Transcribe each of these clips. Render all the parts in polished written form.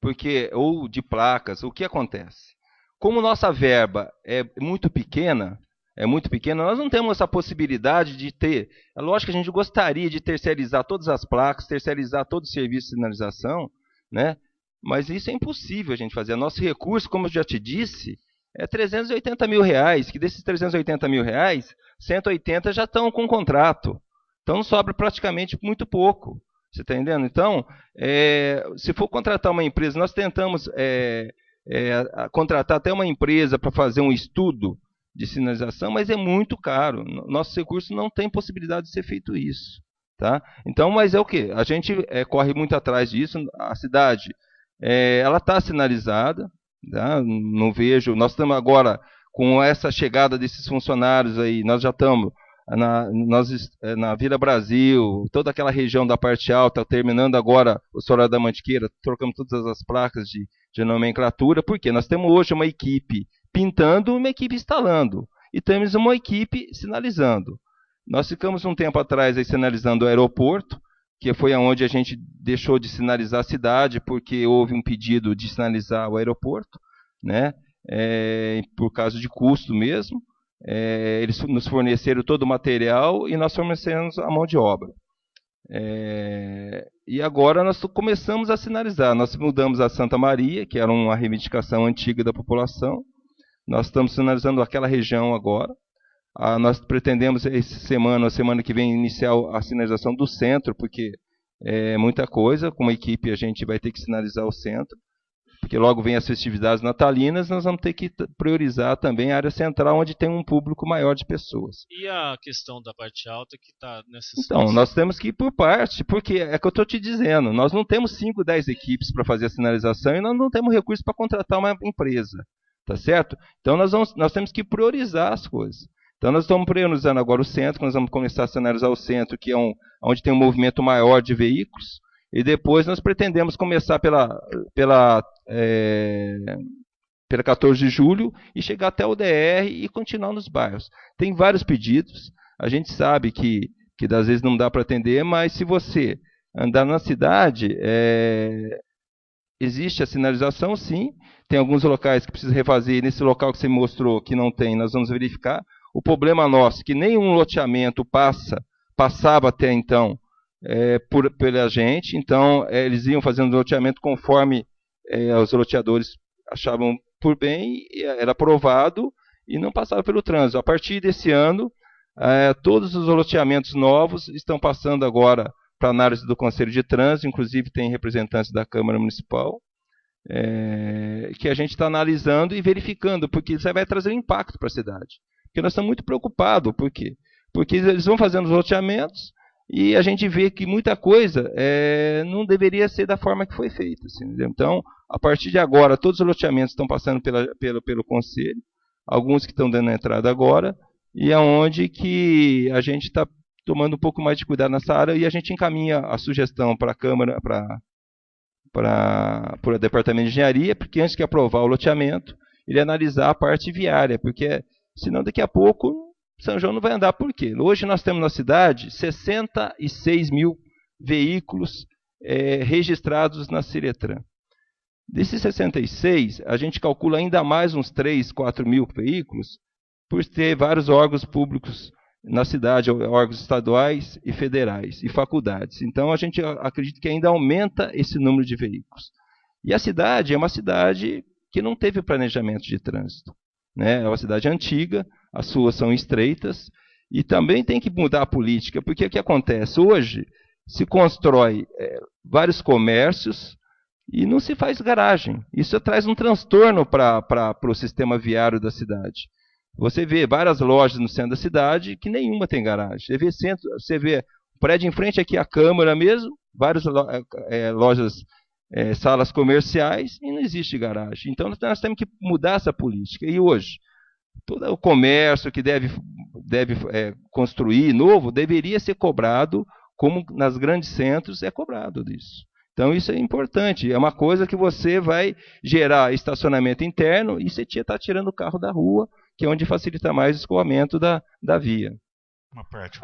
porque ou de placas, o que acontece? Como nossa verba é muito pequena, nós não temos essa possibilidade de ter. É lógico que a gente gostaria de terceirizar todas as placas, terceirizar todo o serviço de sinalização, né? Mas isso é impossível a gente fazer. Nosso recurso, como eu já te disse, é R$ 380 mil, que desses R$ 380 mil, 180 já estão com contrato. Então sobra praticamente muito pouco. Você está entendendo? Então, se for contratar uma empresa, nós tentamos contratar até uma empresa para fazer um estudo de sinalização, mas é muito caro. Nosso recurso não tem possibilidade de ser feito isso. Tá? Então, mas é o que? A gente corre muito atrás disso. A cidade ela está sinalizada. Tá? Não vejo. Nós estamos agora com essa chegada desses funcionários aí, nós já estamos na Vila Brasil, toda aquela região da parte alta, terminando agora o Solar da Mantiqueira, trocamos todas as placas de nomenclatura, porque nós temos hoje uma equipe pintando e uma equipe instalando, e temos uma equipe sinalizando. Nós ficamos um tempo atrás aí sinalizando o aeroporto, que foi onde a gente deixou de sinalizar a cidade, porque houve um pedido de sinalizar o aeroporto, né? Por causa de custo mesmo. Eles nos forneceram todo o material e nós fornecemos a mão de obra. E agora nós começamos a sinalizar. Nós mudamos a Santa Maria, que era uma reivindicação antiga da população. Nós estamos sinalizando aquela região agora. Nós pretendemos a semana que vem, iniciar a sinalização do centro, porque é muita coisa. Com uma equipe a gente vai ter que sinalizar o centro, porque logo vem as festividades natalinas, nós vamos ter que priorizar também a área central, onde tem um público maior de pessoas. E a questão da parte alta que está nessa situação? Então, nós temos que ir por parte, porque é que eu estou te dizendo, nós não temos 5, 10 equipes para fazer a sinalização e nós não temos recurso para contratar uma empresa, tá certo? Então, nós temos que priorizar as coisas. Então, nós estamos priorizando agora o centro, nós vamos começar a sinalizar o centro, que é onde tem um movimento maior de veículos, e depois nós pretendemos começar pela 14 de julho e chegar até o DR e continuar nos bairros. Tem vários pedidos, a gente sabe que às vezes não dá para atender, mas se você andar na cidade, existe a sinalização sim, tem alguns locais que precisa refazer, nesse local que você mostrou que não tem, nós vamos verificar. O problema nosso é que nenhum loteamento passava até então pela gente, então eles iam fazendo loteamento conforme os loteadores achavam por bem, era aprovado e não passava pelo trânsito. A partir desse ano, todos os loteamentos novos estão passando agora para análise do Conselho de Trânsito, inclusive tem representantes da Câmara Municipal, que a gente está analisando e verificando, porque isso vai trazer um impacto para a cidade. Porque nós estamos muito preocupados, por quê? Porque eles vão fazendo os loteamentos e a gente vê que muita coisa não deveria ser da forma que foi feita. Assim, então, a partir de agora, todos os loteamentos estão passando pelo Conselho, alguns que estão dando a entrada agora, e é onde que a gente está tomando um pouco mais de cuidado nessa área e a gente encaminha a sugestão para a Câmara, para o Departamento de Engenharia, porque antes de aprovar o loteamento, ele analisar a parte viária, porque senão daqui a pouco São João não vai andar. Por quê? Hoje nós temos na cidade 66 mil veículos registrados na Ciretran. Desses 66, a gente calcula ainda mais uns 3, 4 mil veículos, por ter vários órgãos públicos na cidade, órgãos estaduais e federais, e faculdades. Então, a gente acredita que ainda aumenta esse número de veículos. E a cidade é uma cidade que não teve planejamento de trânsito. Né? É uma cidade antiga, as ruas são estreitas, e também tem que mudar a política, porque o que acontece? Hoje se constrói vários comércios e não se faz garagem. Isso traz um transtorno para o sistema viário da cidade. Você vê várias lojas no centro da cidade que nenhuma tem garagem. Você vê o prédio em frente aqui à Câmara mesmo, várias lojas, salas comerciais, e não existe garagem. Então nós temos que mudar essa política. E hoje, todo o comércio que deve construir novo deveria ser cobrado, como nas grandes centros é cobrado disso. Então isso é importante, é uma coisa que você vai gerar estacionamento interno e você está tirando o carro da rua, que é onde facilita mais o escoamento da via. Uma parte.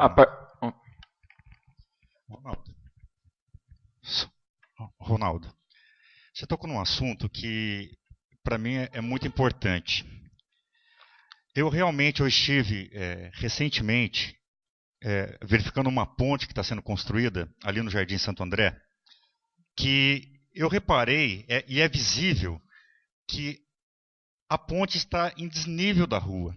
Ronaldo. Você tocou num assunto que, para mim, é muito importante. Eu estive recentemente verificando uma ponte que está sendo construída ali no Jardim Santo André, que eu reparei, e é visível, que a ponte está em desnível da rua.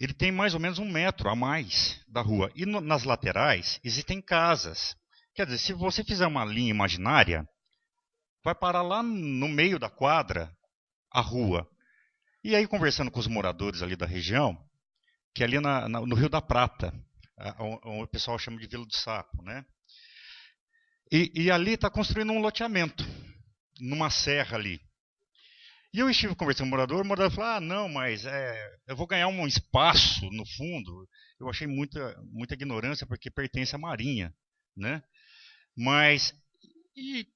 Ele tem mais ou menos 1 metro a mais da rua. E nas laterais existem casas. Quer dizer, se você fizer uma linha imaginária, vai parar lá no meio da quadra a rua. E aí, conversando com os moradores ali da região, que é ali no Rio da Prata, o pessoal chama de Vila do Sapo, né? E ali está construindo um loteamento, numa serra ali. E eu estive conversando com o morador falou, não, mas eu vou ganhar um espaço no fundo. Eu achei muita ignorância, porque pertence à Marinha, né? Mas, e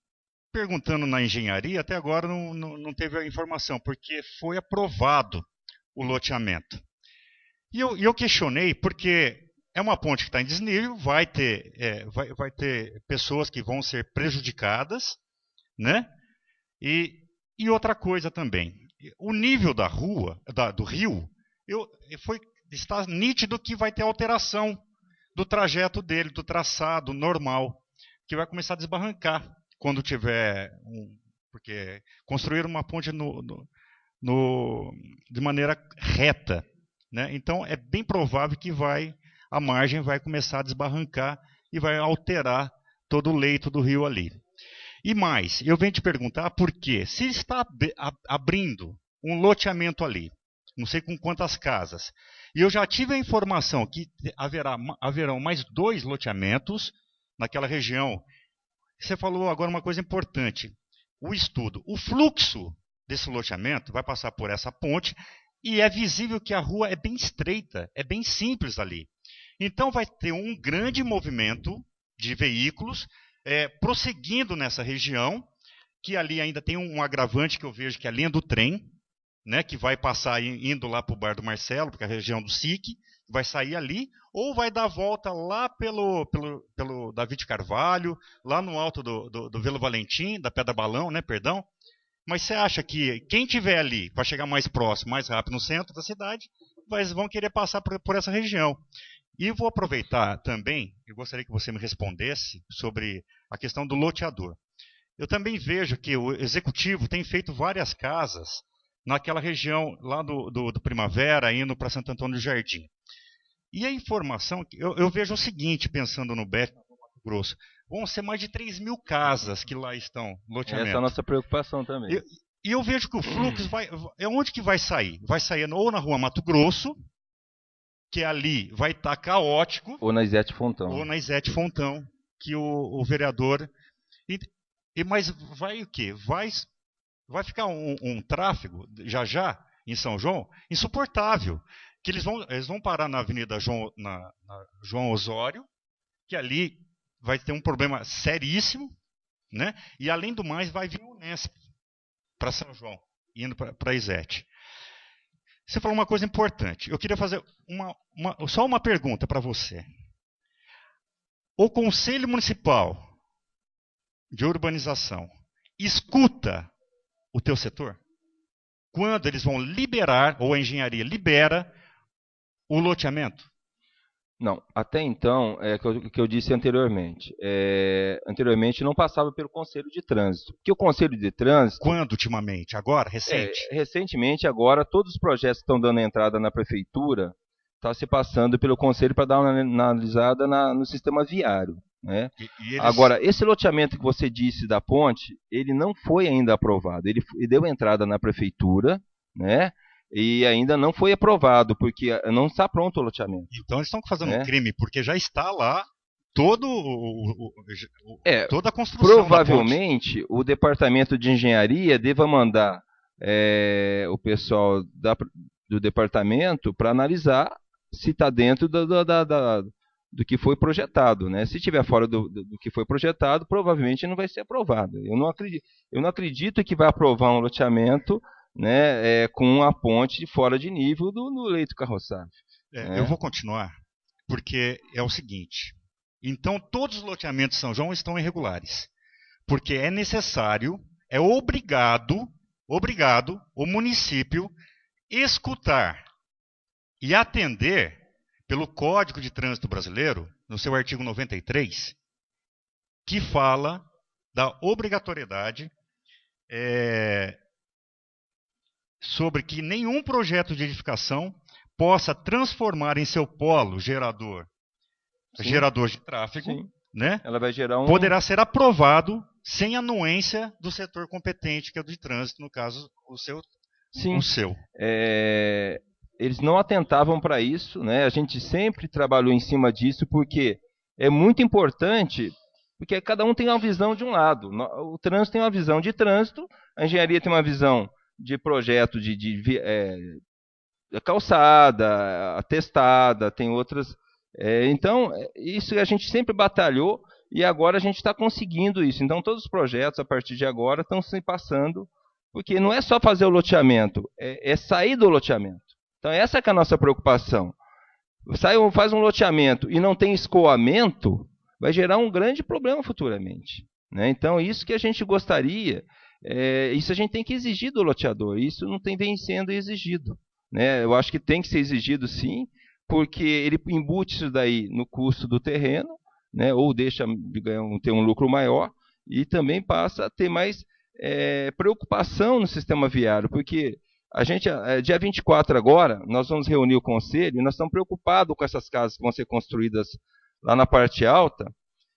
perguntando na engenharia, até agora não teve a informação, porque foi aprovado o loteamento. E eu questionei, porque é uma ponte que está em desnível, vai ter pessoas que vão ser prejudicadas, né? E outra coisa também, o nível da rua, do rio, está nítido que vai ter alteração do trajeto dele, do traçado normal, que vai começar a desbarrancar quando tiver porque construir uma ponte de maneira reta, né? Então é bem provável que a margem vai começar a desbarrancar e vai alterar todo o leito do rio ali. E mais, eu venho te perguntar por quê? Se está abrindo um loteamento ali, não sei com quantas casas, e eu já tive a informação que haverão mais 2 loteamentos naquela região. Você falou agora uma coisa importante, o estudo. O fluxo desse loteamento vai passar por essa ponte e é visível que a rua é bem estreita, é bem simples ali. Então vai ter um grande movimento de veículos prosseguindo nessa região, que ali ainda tem um agravante que eu vejo, que é a linha do trem, né, que vai passar indo lá para o Bar do Marcelo, porque é a região do SIC, vai sair ali, ou vai dar a volta lá pelo David de Carvalho, lá no alto do Vila Valentim, da Pedra Balão, né, perdão. Mas você acha que quem tiver ali, para chegar mais próximo, mais rápido no centro da cidade, vão querer passar por essa região. E vou aproveitar também, eu gostaria que você me respondesse sobre a questão do loteador. Eu também vejo que o executivo tem feito várias casas naquela região lá do Primavera, indo para Santo Antônio do Jardim. E a informação, eu vejo o seguinte, pensando no BEC, no Mato Grosso, vão ser mais de 3.000 casas que lá estão, loteamento. Essa é a nossa preocupação também. E eu vejo que o fluxo onde que vai sair? Vai sair ou na rua Mato Grosso, que ali vai estar caótico. Ou na Izete Fontão. Ou na Izete Fontão, que o vereador... Mas vai o quê? Vai ficar um tráfego, já, em São João, insuportável. Que eles vão parar na Avenida João Osório, que ali vai ter um problema seríssimo, né? E além do mais, vai vir o Unesp para São João, indo para a Izete. Você falou uma coisa importante. Eu queria fazer só uma pergunta para você. O Conselho Municipal de Urbanização escuta o teu setor? Quando eles vão liberar, ou a engenharia libera, o loteamento? Não, até então, que eu disse anteriormente. Anteriormente não passava pelo Conselho de Trânsito. Porque o Conselho de Trânsito... Quando, ultimamente? Agora? Recente? Recentemente, agora, todos os projetos que estão dando entrada na Prefeitura estão se passando pelo Conselho para dar uma analisada no sistema viário. Né? Agora, esse loteamento que você disse da ponte, ele não foi ainda aprovado. Ele deu entrada na Prefeitura, né? E ainda não foi aprovado, porque não está pronto o loteamento. Então eles estão fazendo um crime, porque já está lá toda a construção. Provavelmente o Departamento de Engenharia deva mandar o pessoal do departamento para analisar se está dentro do que foi projetado. Né? Se estiver fora do que foi projetado, provavelmente não vai ser aprovado. Eu não acredito que vai aprovar um loteamento, né, com a ponte fora de nível no leito carroçável. Eu vou continuar, porque é o seguinte. Então, todos os loteamentos de São João estão irregulares. Porque é necessário é obrigado o município escutar e atender pelo Código de Trânsito Brasileiro, no seu artigo 93, que fala da obrigatoriedade sobre que nenhum projeto de edificação possa transformar em seu polo gerador de tráfego, né? Ela vai gerar poderá ser aprovado sem anuência do setor competente, que é o de trânsito, no caso, o seu. Sim. O seu. Eles não atentavam para isso, né? A gente sempre trabalhou em cima disso, porque é muito importante, porque cada um tem uma visão de um lado. O trânsito tem uma visão de trânsito, a engenharia tem uma visão de projeto de calçada, atestada, tem outras. Então, isso a gente sempre batalhou e agora a gente está conseguindo isso. Então, todos os projetos, a partir de agora, estão se passando, porque não é só fazer o loteamento, é sair do loteamento. Então, essa que é a nossa preocupação. Faz um loteamento e não tem escoamento, vai gerar um grande problema futuramente, né? Então, isso que a gente gostaria, isso a gente tem que exigir do loteador, isso não vem sendo exigido, né? Eu acho que tem que ser exigido sim, porque ele embute isso daí no custo do terreno, né? Ou deixa de ter um lucro maior, e também passa a ter mais preocupação no sistema viário, porque a gente, dia 24 agora, nós vamos reunir o conselho, e nós estamos preocupados com essas casas que vão ser construídas lá na parte alta,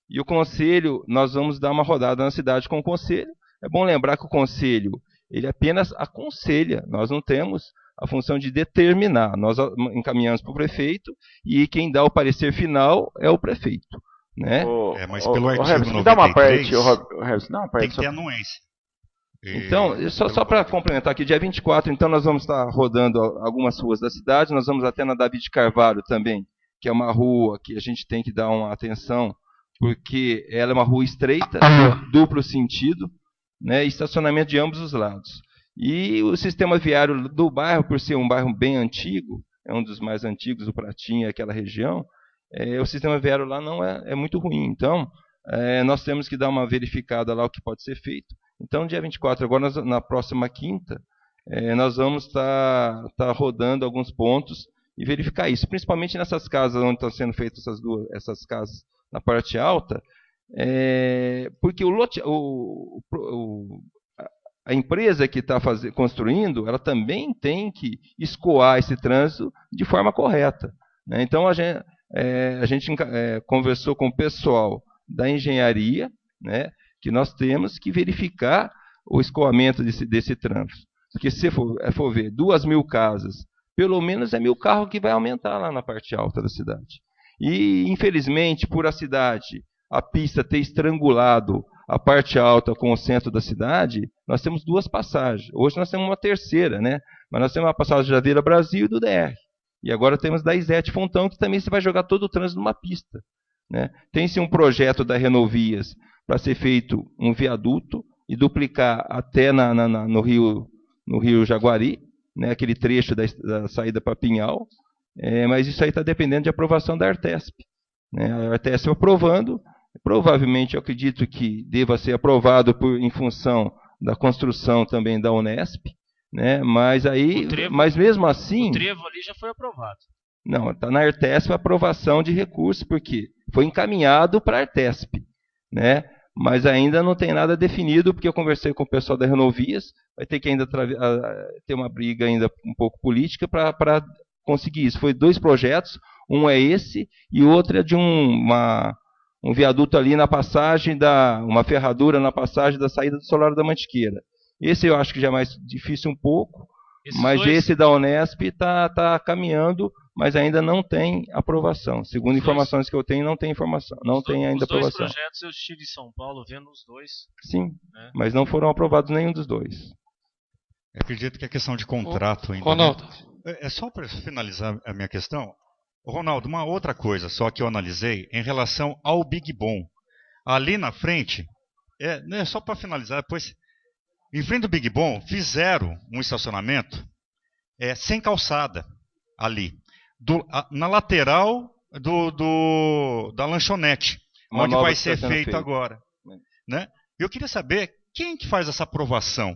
e o conselho, nós vamos dar uma rodada na cidade com o conselho. É bom lembrar que o conselho, ele apenas aconselha, nós não temos a função de determinar, nós encaminhamos para o prefeito, e quem dá o parecer final é o prefeito, né? Mas pelo artigo Herbson, 93, dá uma parte, Herbson, dá uma parte. Tem que ter anuência. Então, só para complementar aqui, dia 24, então nós vamos estar rodando algumas ruas da cidade, nós vamos até na David Carvalho também, que é uma rua que a gente tem que dar uma atenção, porque ela é uma rua estreita, duplo sentido, né, e estacionamento de ambos os lados. E o sistema viário do bairro, por ser um bairro bem antigo, é um dos mais antigos do Pratinha, aquela região, o sistema viário lá não é muito ruim. Então, nós temos que dar uma verificada lá o que pode ser feito. Então, dia 24, agora na próxima quinta, nós vamos estar rodando alguns pontos e verificar isso, principalmente nessas casas onde estão sendo feitas essas casas na parte alta, porque a empresa que está construindo, ela também tem que escoar esse trânsito de forma correta, né? Então, a gente conversou com o pessoal da engenharia, né, que nós temos que verificar o escoamento desse trânsito. Porque se for ver 2.000 casas, pelo menos 1.000 carros que vai aumentar lá na parte alta da cidade. E, infelizmente, por a cidade, a pista ter estrangulado a parte alta com o centro da cidade, nós temos 2 passagens. Hoje nós temos uma terceira, né? Mas nós temos uma passagem da Avenida Brasil e do DR. E agora temos da Isete Fontão, que também se vai jogar todo o trânsito numa pista, né? Tem-se um projeto da Renovias para ser feito um viaduto e duplicar até no Rio Jaguari, né, aquele trecho da saída para Pinhal, mas isso aí está dependendo de aprovação da Artesp, né? A Artesp aprovando, provavelmente eu acredito que deva ser aprovado em função da construção também da Unesp, né? Mas mesmo assim... O trevo ali já foi aprovado. Não, está na Artesp a aprovação de recurso, porque foi encaminhado para a Artesp, né? Mas ainda não tem nada definido, porque eu conversei com o pessoal da Renovias, vai ter que ainda ter uma briga ainda um pouco política para conseguir isso. Foi 2 projetos, um é esse e o outro é de um viaduto ali na passagem, uma ferradura na passagem da saída do Solar da Mantiqueira. Esse eu acho que já é mais difícil um pouco, esse da Unesp está caminhando, mas ainda não tem aprovação. Segundo informações que eu tenho, não tem informação. Não tem ainda aprovação. Os 2 projetos eu estive em São Paulo vendo os 2. Sim, né? Mas não foram aprovados nenhum dos 2. Eu acredito que é questão de contrato ainda. Ronaldo. Né? É só para finalizar a minha questão. Ronaldo, uma outra coisa só que eu analisei em relação ao Big Bom. Ali na frente, só para finalizar, depois, em frente do Big Bom, fizeram um estacionamento sem calçada ali. Na lateral da lanchonete, onde vai ser feito agora, né? Eu queria saber quem que faz essa aprovação?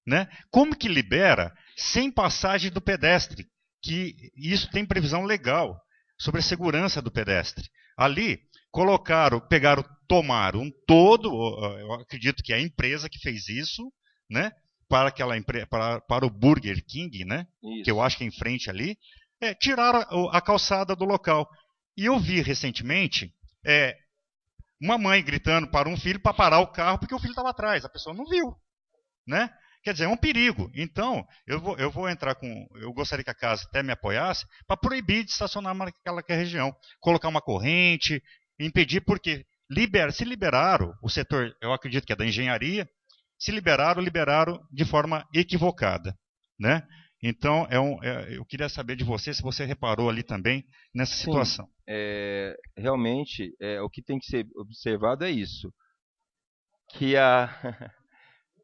Né? Como que libera sem passagem do pedestre? Que isso tem previsão legal sobre a segurança do pedestre. Ali, tomaram todo, eu acredito que é a empresa que fez isso, né? Para o Burger King, né? Que eu acho que é em frente ali, tiraram a calçada do local. E eu vi recentemente uma mãe gritando para um filho para parar o carro porque o filho estava atrás, a pessoa não viu, né? Quer dizer, é um perigo. Então, eu vou entrar com... Eu gostaria que a casa até me apoiasse para proibir de estacionar naquela região. Colocar uma corrente, impedir, porque se liberaram o setor, eu acredito que é da engenharia, se liberaram de forma equivocada, né? Então, eu queria saber de você, se você reparou ali também nessa situação. Realmente, o que tem que ser observado é isso.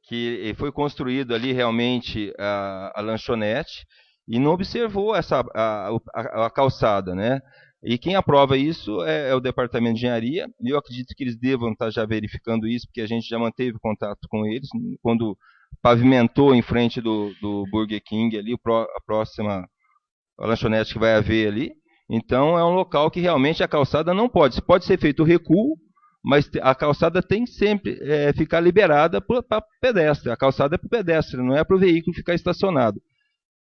Que foi construído ali realmente a lanchonete e não observou a calçada, né? E quem aprova isso é o Departamento de Engenharia, e eu acredito que eles devam estar já verificando isso, porque a gente já manteve contato com eles, quando pavimentou em frente do Burger King ali, a próxima lanchonete que vai haver ali. Então é um local que realmente a calçada não pode ser feito o recuo, mas a calçada tem que sempre ficar liberada para pedestre. A calçada é para o pedestre, não é para o veículo ficar estacionado.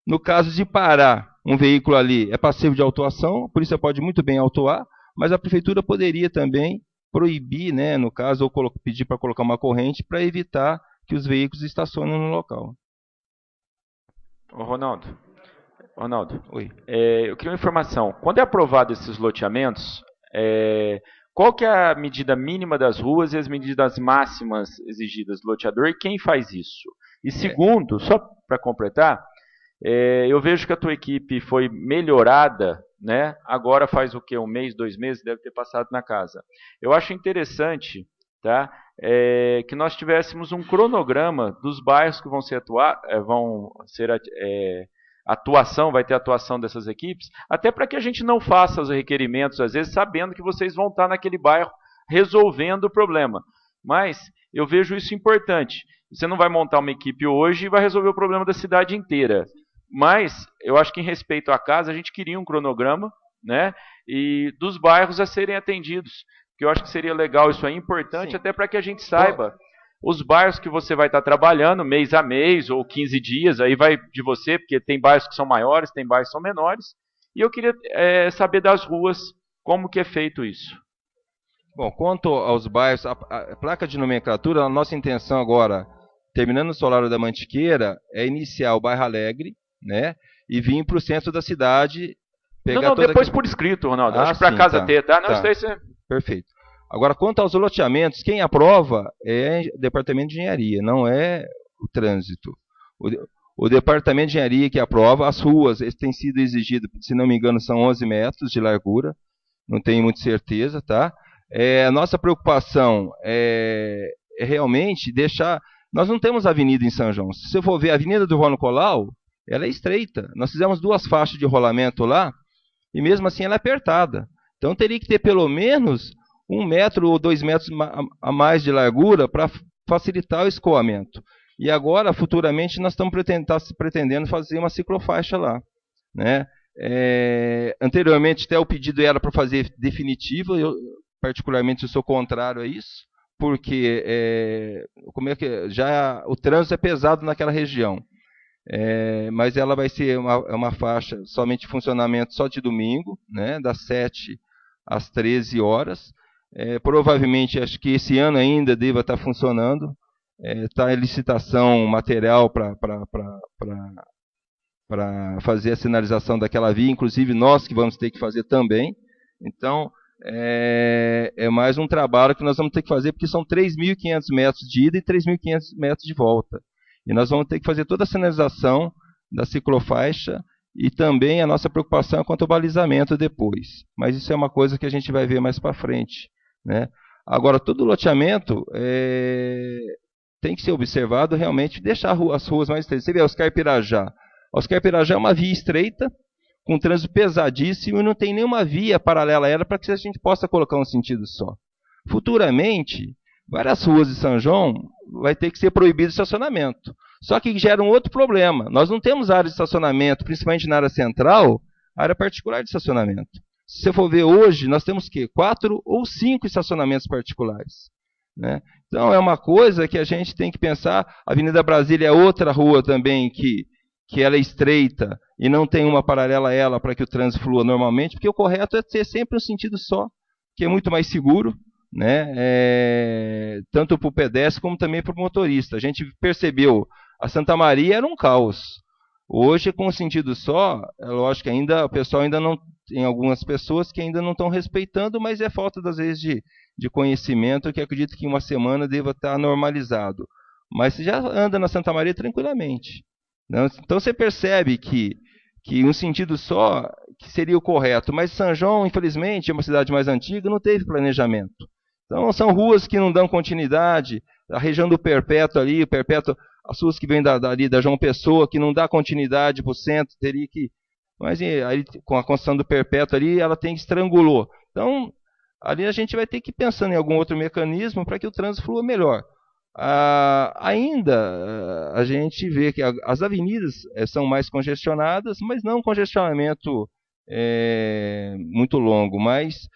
No caso de parar um veículo ali, é passivo de autuação, a polícia pode muito bem autuar, mas a prefeitura poderia também proibir, né, no caso, ou pedir para colocar uma corrente para evitar que os veículos estacionem no local. Ô, Ronaldo, Oi. Eu queria uma informação. Quando é aprovado esses loteamentos, qual que é a medida mínima das ruas e as medidas máximas exigidas do loteador e quem faz isso? E segundo, só para completar, eu vejo que a tua equipe foi melhorada, né? Agora faz o quê? 1 mês, 2 meses, deve ter passado na casa. Eu acho interessante, tá? Que nós tivéssemos um cronograma dos bairros que vai ter atuação dessas equipes, até para que a gente não faça os requerimentos, às vezes, sabendo que vocês vão estar naquele bairro resolvendo o problema. Mas eu vejo isso importante. Você não vai montar uma equipe hoje e vai resolver o problema da cidade inteira. Mas eu acho que em respeito à casa, a gente queria um cronograma, né, e dos bairros a serem atendidos. Porque eu acho que seria legal, isso é importante, até para que a gente saiba os bairros que você vai estar trabalhando mês a mês ou 15 dias, aí vai de você, porque tem bairros que são maiores, tem bairros que são menores. E eu queria saber das ruas como que é feito isso. Bom, quanto aos bairros, a placa de nomenclatura, a nossa intenção agora, terminando o Solário da Mantiqueira, é iniciar o bairro Alegre, né, e vir para o centro da cidade. Depois por escrito, Ronaldo. Acho que para casa ter, tá? Não, tá. Isso aí Perfeito. Agora, quanto aos loteamentos, quem aprova é o Departamento de Engenharia, não é o trânsito. O Departamento de Engenharia que aprova as ruas, esse tem sido exigido, se não me engano, são 11 metros de largura, não tenho muita certeza, tá? A nossa preocupação é realmente deixar... Nós não temos avenida em São João. Se você for ver a Avenida do Rua Nicolau, ela é estreita. Nós fizemos 2 faixas de rolamento lá, e mesmo assim ela é apertada. Então teria que ter pelo menos 1 metro ou 2 metros a mais de largura para facilitar o escoamento. E agora, futuramente, nós estamos pretendendo fazer uma ciclofaixa lá, né? Anteriormente, até o pedido era para fazer definitivo, eu particularmente sou contrário a isso, porque já o trânsito é pesado naquela região. Mas ela vai ser uma faixa somente de funcionamento só de domingo, né, das 7 às 13 horas. Provavelmente, acho que esse ano ainda deva estar funcionando. Está em licitação material para fazer a sinalização daquela via, inclusive nós que vamos ter que fazer também. Então, é mais um trabalho que nós vamos ter que fazer, porque são 3.500 metros de ida e 3.500 metros de volta. E nós vamos ter que fazer toda a sinalização da ciclofaixa e também a nossa preocupação quanto ao balizamento depois. Mas isso é uma coisa que a gente vai ver mais para frente, né? Agora, todo loteamento tem que ser observado realmente, deixar as ruas mais estreitas. Você vê Oscar Pirajá. Oscar Pirajá é uma via estreita, com trânsito pesadíssimo, e não tem nenhuma via paralela a ela para que a gente possa colocar um sentido só. Futuramente, várias ruas de São João vai ter que ser proibido o estacionamento. Só que gera um outro problema. Nós não temos área de estacionamento, principalmente na área central, área particular de estacionamento. Se você for ver hoje, nós temos 4 ou 5 estacionamentos particulares, né? Então é uma coisa que a gente tem que pensar. A Avenida Brasília é outra rua também que ela é estreita e não tem uma paralela a ela para que o trânsito flua normalmente, porque o correto é ter sempre um sentido só, que é muito mais seguro, né? Tanto para o pedestre como também para o motorista. A gente percebeu, a Santa Maria era um caos. Hoje, com o sentido só, é lógico que ainda o pessoal ainda não, tem algumas pessoas que ainda não estão respeitando, mas é falta, às vezes, de conhecimento, que acredito que em uma semana deva estar normalizado. Mas você já anda na Santa Maria tranquilamente, né? Então você percebe que um sentido só que seria o correto, mas São João, infelizmente, é uma cidade mais antiga, não teve planejamento. Então são ruas que não dão continuidade, a região do Perpétuo ali, o Perpétuo, as ruas que vêm ali da João Pessoa, que não dá continuidade para o centro, teria que... Mas aí, com a construção do Perpétuo ali, ela tem que estrangulou. Então, ali a gente vai ter que ir pensando em algum outro mecanismo para que o trânsito flua melhor. Ainda a gente vê que as avenidas são mais congestionadas, mas não um congestionamento muito longo. Mas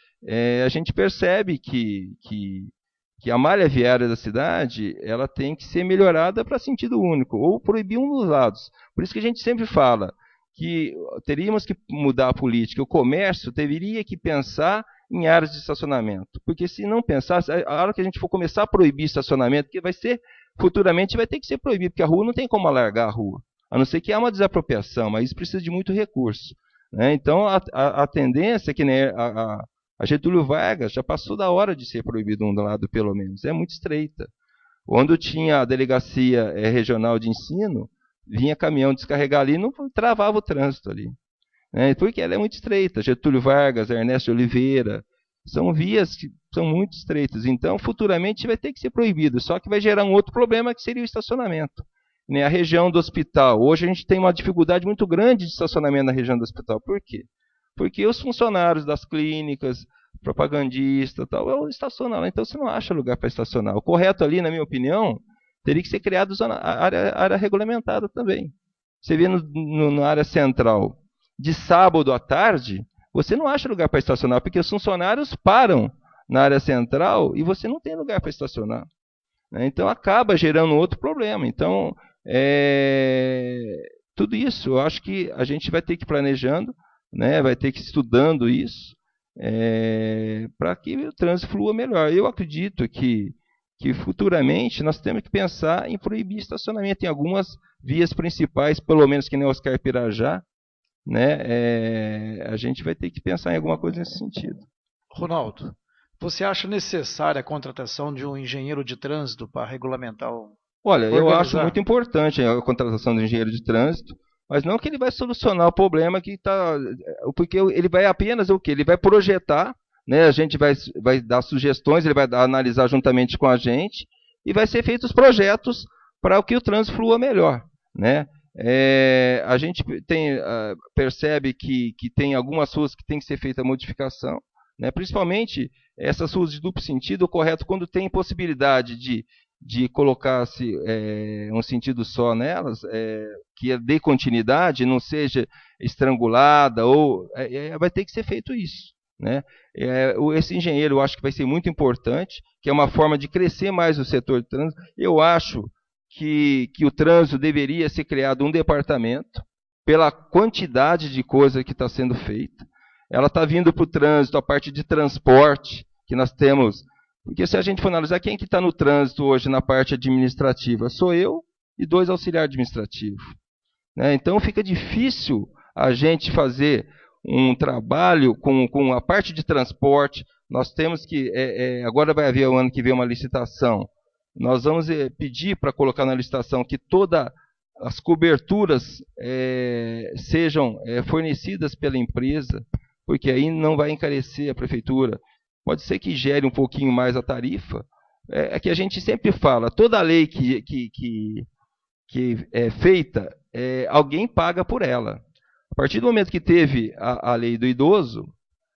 a gente percebe que a malha viária da cidade ela tem que ser melhorada para sentido único, ou proibir um dos lados. Por isso que a gente sempre fala que teríamos que mudar a política. O comércio deveria que pensar em áreas de estacionamento, porque se não pensar, a hora que a gente for começar a proibir estacionamento, que vai ser, futuramente vai ter que ser proibido, porque a rua não tem como alargar a rua, a não ser que há uma desapropriação, mas isso precisa de muito recurso, né? Então a tendência é que, né, a Getúlio Vargas já passou da hora de ser proibido um lado, pelo menos, é muito estreita. Quando tinha a delegacia regional de ensino, vinha caminhão descarregar ali e não travava o trânsito ali, né? Porque ela é muito estreita. Getúlio Vargas, Ernesto de Oliveira, são vias que são muito estreitas. Então, futuramente vai ter que ser proibido, só que vai gerar um outro problema que seria o estacionamento, né? A região do hospital. Hoje a gente tem uma dificuldade muito grande de estacionamento na região do hospital. Por quê? Porque os funcionários das clínicas, propagandistas, tal, estacionam lá. Então você não acha lugar para estacionar. O correto ali, na minha opinião, teria que ser criado área regulamentada também. Você vê na área central, de sábado à tarde, você não acha lugar para estacionar, porque os funcionários param na área central e você não tem lugar para estacionar, né? Então acaba gerando outro problema. Então, tudo isso, eu acho que a gente vai ter que ir planejando, né? Vai ter que ir estudando isso, para que o trânsito flua melhor. Eu acredito que futuramente nós temos que pensar em proibir estacionamento em algumas vias principais, pelo menos que nem Oscar Pirajá, né? A gente vai ter que pensar em alguma coisa nesse sentido. Ronaldo, você acha necessária a contratação de um engenheiro de trânsito para regulamentar o... Olha, eu acho muito importante a contratação do engenheiro de trânsito, mas não que ele vai solucionar o problema que está... Porque ele vai apenas o quê? Ele vai projetar, né? A gente vai dar sugestões, ele vai analisar juntamente com a gente e vai ser feitos projetos para que o trânsito flua melhor, né? A gente percebe que tem algumas ruas que tem que ser feita a modificação, né? Principalmente essas ruas de duplo sentido, o correto quando tem possibilidade de colocar-se um sentido só nelas, que dê continuidade, não seja estrangulada, ou vai ter que ser feito isso, né? Esse engenheiro eu acho que vai ser muito importante, que é uma forma de crescer mais o setor de trânsito. Eu acho que o trânsito deveria ser criado um departamento, pela quantidade de coisa que está sendo feita. Ela está vindo para o trânsito, a parte de transporte, que nós temos. Porque se a gente for analisar, quem que está no trânsito hoje na parte administrativa? Sou eu e 2 auxiliares administrativos, né? Então fica difícil a gente fazer um trabalho com a parte de transporte. Nós temos que, agora vai haver o ano que vem uma licitação. Nós vamos pedir para colocar na licitação que todas as coberturas sejam fornecidas pela empresa, porque aí não vai encarecer a prefeitura. Pode ser que gere um pouquinho mais a tarifa. É que a gente sempre fala, toda lei que é feita, alguém paga por ela. A partir do momento que teve a lei do idoso,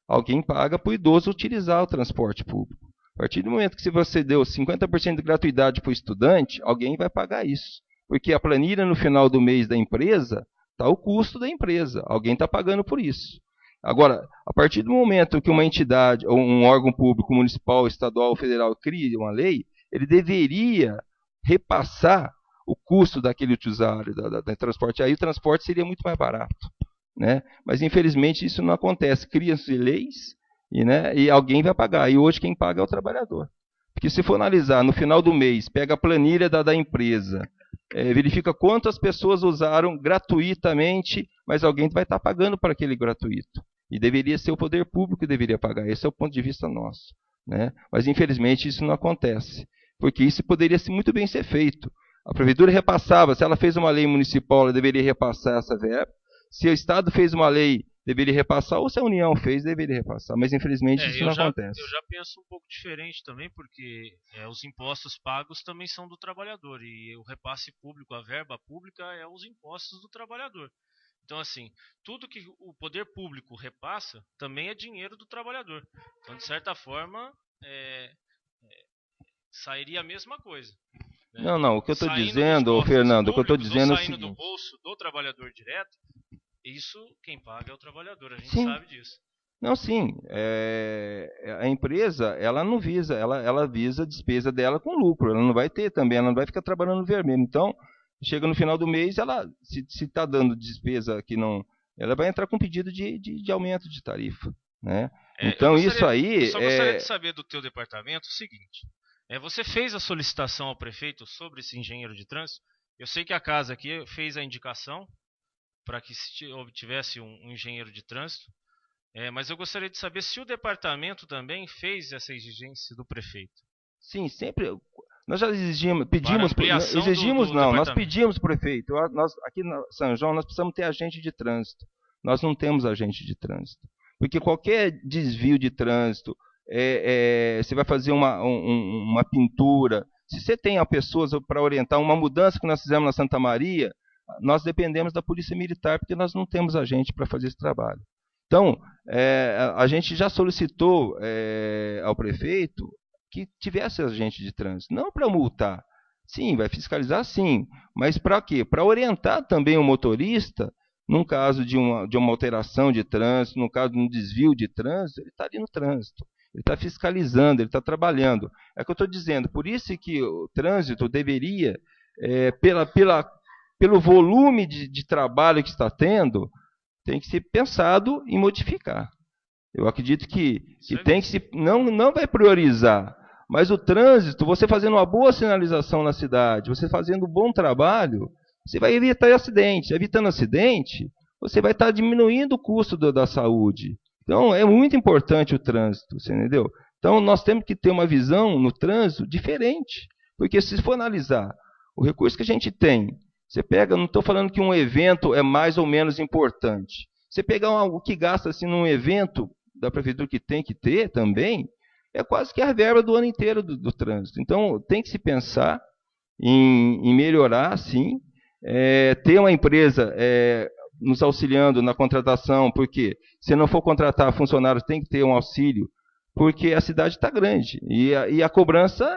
alguém paga para o idoso utilizar o transporte público. A partir do momento que se você deu 50% de gratuidade para o estudante, alguém vai pagar isso. Porque a planilha no final do mês da empresa está o custo da empresa. Alguém está pagando por isso. Agora, a partir do momento que uma entidade, ou um órgão público, municipal, estadual ou federal cria uma lei, ele deveria repassar o custo daquele usuário da transporte. Aí o transporte seria muito mais barato, né? Mas, infelizmente, isso não acontece. Criam-se leis e alguém vai pagar. E hoje quem paga é o trabalhador. Porque se for analisar, no final do mês, pega a planilha da empresa, verifica quantas pessoas usaram gratuitamente, mas alguém vai estar pagando para aquele gratuito. E deveria ser o poder público que deveria pagar. Esse é o ponto de vista nosso, né? Mas, infelizmente, isso não acontece. Porque isso poderia muito bem ser feito. A prefeitura repassava, se ela fez uma lei municipal, ela deveria repassar essa verba. Se o Estado fez uma lei, deveria repassar, ou se a União fez, deveria repassar. Mas, infelizmente, isso não acontece. Eu já penso um pouco diferente também, porque os impostos pagos também são do trabalhador. E o repasse público, a verba pública, é os impostos do trabalhador. Então, assim, tudo que o poder público repassa também é dinheiro do trabalhador. Então, de certa forma, sairia a mesma coisa. Né? Não, o que eu estou dizendo, Fernando, o que eu estou dizendo é o seguinte. Saindo do bolso do trabalhador direto, isso quem paga é o trabalhador, a gente Sim. sabe disso. Não, sim, a empresa, ela não visa, ela visa a despesa dela com lucro, ela não vai ter também, ela não vai ficar trabalhando no vermelho. Então, chega no final do mês, ela, se está dando despesa que não, ela vai entrar com pedido de aumento de tarifa, né? Então, isso aí... Eu só gostaria de saber do teu departamento o seguinte, você fez a solicitação ao prefeito sobre esse engenheiro de trânsito? Eu sei que a casa aqui fez a indicação para que se obtivesse um engenheiro de trânsito, mas eu gostaria de saber se o departamento também fez essa exigência do prefeito. Sim, sempre. Nós já exigimos, nós pedimos para o prefeito. Nós, aqui na São João, nós precisamos ter agente de trânsito. Nós não temos agente de trânsito. Porque qualquer desvio de trânsito, você vai fazer uma pintura, se você tem pessoas para orientar uma mudança que nós fizemos na Santa Maria, nós dependemos da Polícia Militar, porque nós não temos agente para fazer esse trabalho. Então, a gente já solicitou ao prefeito que tivesse agente de trânsito, não para multar. Sim, vai fiscalizar sim, mas para quê? Para orientar também o motorista, num caso de uma alteração de trânsito, no caso de um desvio de trânsito, ele está ali no trânsito, ele está fiscalizando, ele está trabalhando. É o que eu estou dizendo, por isso que o trânsito deveria, pelo volume de trabalho que está tendo, tem que ser pensado em modificar. Eu acredito que tem que se... Não vai priorizar, mas o trânsito, você fazendo uma boa sinalização na cidade, você fazendo um bom trabalho, você vai evitar acidente. Evitando acidente, você vai estar diminuindo o custo da saúde. Então, é muito importante o trânsito, você entendeu? Então, nós temos que ter uma visão no trânsito diferente. Porque se for analisar o recurso que a gente tem, você pega, não estou falando que um evento é mais ou menos importante. Você pegar o que gasta assim, num evento da prefeitura que tem que ter também, é quase que a verba do ano inteiro do trânsito. Então, tem que se pensar em melhorar, sim, ter uma empresa nos auxiliando na contratação, porque se não for contratar funcionários, tem que ter um auxílio, porque a cidade está grande, e a cobrança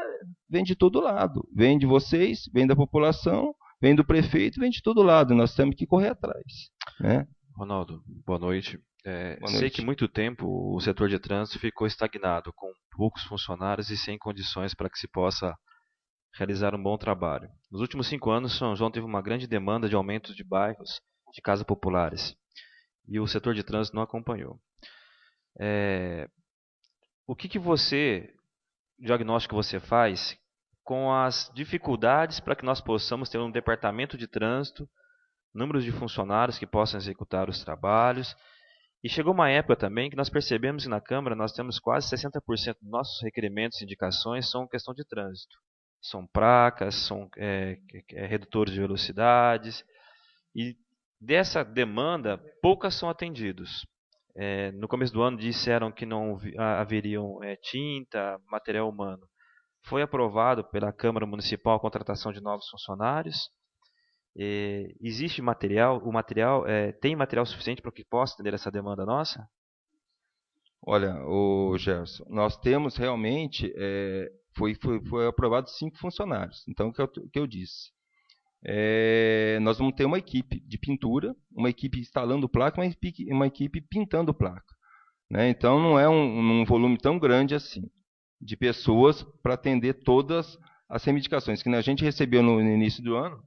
vem de todo lado, vem de vocês, vem da população, vem do prefeito, vem de todo lado, nós temos que correr atrás, né? Ronaldo, boa noite. Boa Sei noite. que muito tempo o setor de trânsito ficou estagnado, com poucos funcionários e sem condições para que se possa realizar um bom trabalho. Nos últimos 5 anos, São João teve uma grande demanda de aumento de bairros de casas populares e o setor de trânsito não acompanhou. O diagnóstico você faz com as dificuldades para que nós possamos ter um departamento de trânsito, números de funcionários que possam executar os trabalhos? E chegou uma época também que nós percebemos que na Câmara nós temos quase 60% dos nossos requerimentos e indicações são questão de trânsito. São placas, são redutores de velocidades. E dessa demanda, poucas são atendidos. No começo do ano disseram que não haveriam tinta, material humano. Foi aprovado pela Câmara Municipal a contratação de novos funcionários. Existe material? Tem material suficiente para que possa atender essa demanda nossa? Olha, o Gerson, nós temos realmente, foi aprovado 5 funcionários. Então, o que eu disse? Nós vamos ter uma equipe de pintura, uma equipe instalando placa, uma equipe pintando placa, né? Então, não é um volume tão grande assim, de pessoas para atender todas as reivindicações que a gente recebeu no início do ano.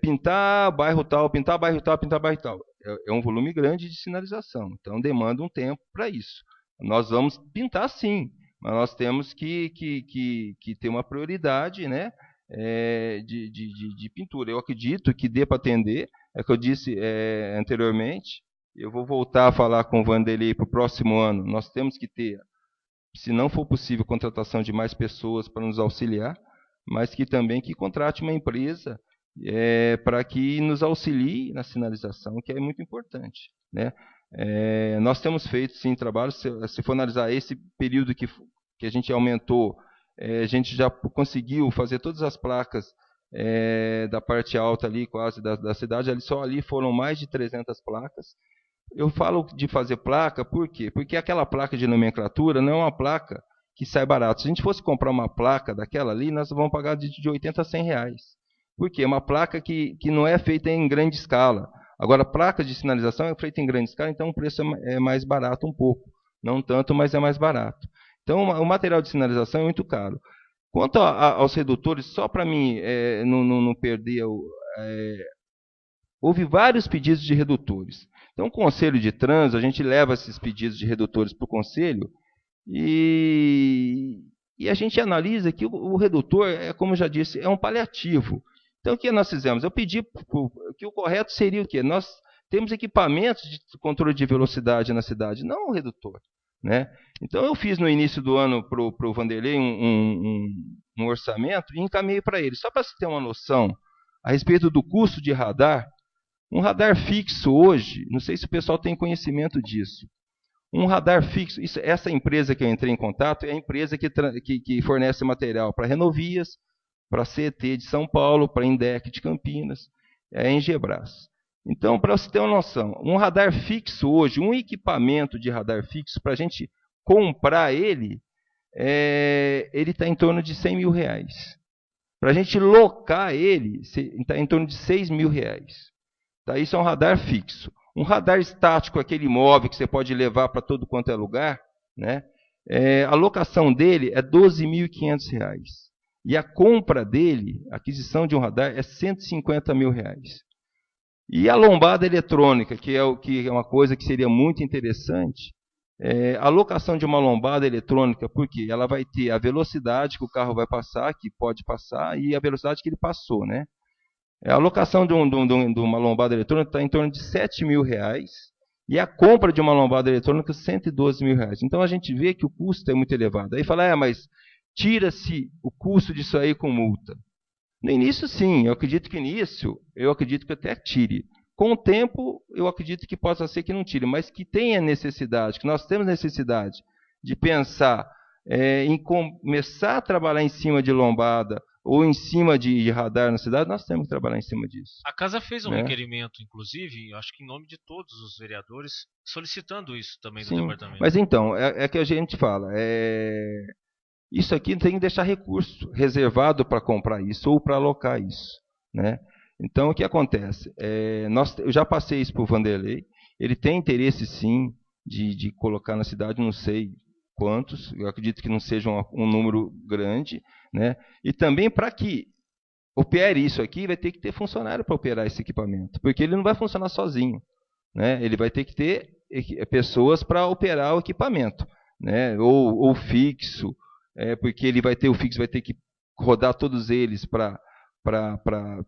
Pintar bairro tal, pintar bairro tal, pintar bairro tal. É um volume grande de sinalização, então demanda um tempo para isso. Nós vamos pintar sim, mas nós temos que ter uma prioridade, né, de pintura. Eu acredito que dê para atender, é o que eu disse anteriormente. Eu vou voltar a falar com o Vanderlei para o próximo ano. Nós temos que ter, se não for possível, contratação de mais pessoas para nos auxiliar, mas que também contrate uma empresa para que nos auxilie na sinalização, que é muito importante, né? Nós temos feito, sim, trabalho. Se for analisar esse período que a gente aumentou, a gente já conseguiu fazer todas as placas da parte alta ali, quase, da cidade. Só ali foram mais de 300 placas. Eu falo de fazer placa, por quê? Porque aquela placa de nomenclatura não é uma placa que sai barato. Se a gente fosse comprar uma placa daquela ali, nós vamos pagar de 80 a 100 reais. Por quê? É uma placa que não é feita em grande escala. Agora, placa de sinalização é feita em grande escala, então o preço é mais barato um pouco. Não tanto, mas é mais barato. Então, o material de sinalização é muito caro. Quanto aos redutores, só para mim não perder, houve vários pedidos de redutores. Então, o Conselho de Trânsito, a gente leva esses pedidos de redutores para o Conselho e a gente analisa que o redutor, como eu já disse, é um paliativo. Então, o que nós fizemos? Eu pedi que o correto seria o quê? Nós temos equipamentos de controle de velocidade na cidade, não um redutor, né? Então, eu fiz no início do ano para o Vanderlei um orçamento e encaminhei para ele. Só para você ter uma noção a respeito do custo de radar, um radar fixo hoje, não sei se o pessoal tem conhecimento disso, um radar fixo, essa empresa que eu entrei em contato é a empresa que fornece material para Renovias, para CET de São Paulo, para Indec de Campinas, a Engebras. Então, para você ter uma noção, um radar fixo hoje, um equipamento de radar fixo, para a gente comprar ele está em torno de 100 mil reais. Para a gente locar ele, está em torno de 6 mil reais. Tá? Isso é um radar fixo. Um radar estático, aquele móvel que você pode levar para todo quanto é lugar, né? A locação dele é R$ 12.500. E a compra dele, a aquisição de um radar, é R$ 150 mil. E a lombada eletrônica, que é uma coisa que seria muito interessante, a locação de uma lombada eletrônica, porque ela vai ter a velocidade que o carro vai passar, que pode passar, e a velocidade que ele passou, né? A locação de uma lombada eletrônica está em torno de R$ 7 mil, e a compra de uma lombada eletrônica R$ 112 mil. Então a gente vê que o custo é muito elevado. Aí fala, mas tira-se o custo disso aí com multa. No início, sim, eu acredito que até tire. Com o tempo, eu acredito que possa ser que não tire, mas que tenha necessidade, que nós temos necessidade de pensar em começar a trabalhar em cima de lombada ou em cima de radar na cidade, nós temos que trabalhar em cima disso. A casa fez um requerimento, inclusive, acho que em nome de todos os vereadores, solicitando isso também do departamento. Mas então, é que a gente fala, isso aqui tem que deixar recurso reservado para comprar isso ou para alocar isso, né? Então, o que acontece? Eu já passei isso para o Vanderlei, ele tem interesse, sim, de colocar na cidade, não sei quantos, eu acredito que não seja um número grande, né? E também para que opere isso aqui, vai ter que ter funcionário para operar esse equipamento, porque ele não vai funcionar sozinho, né? Ele vai ter que ter pessoas para operar o equipamento, né? Ou fixo, porque o fixo vai ter que rodar todos eles para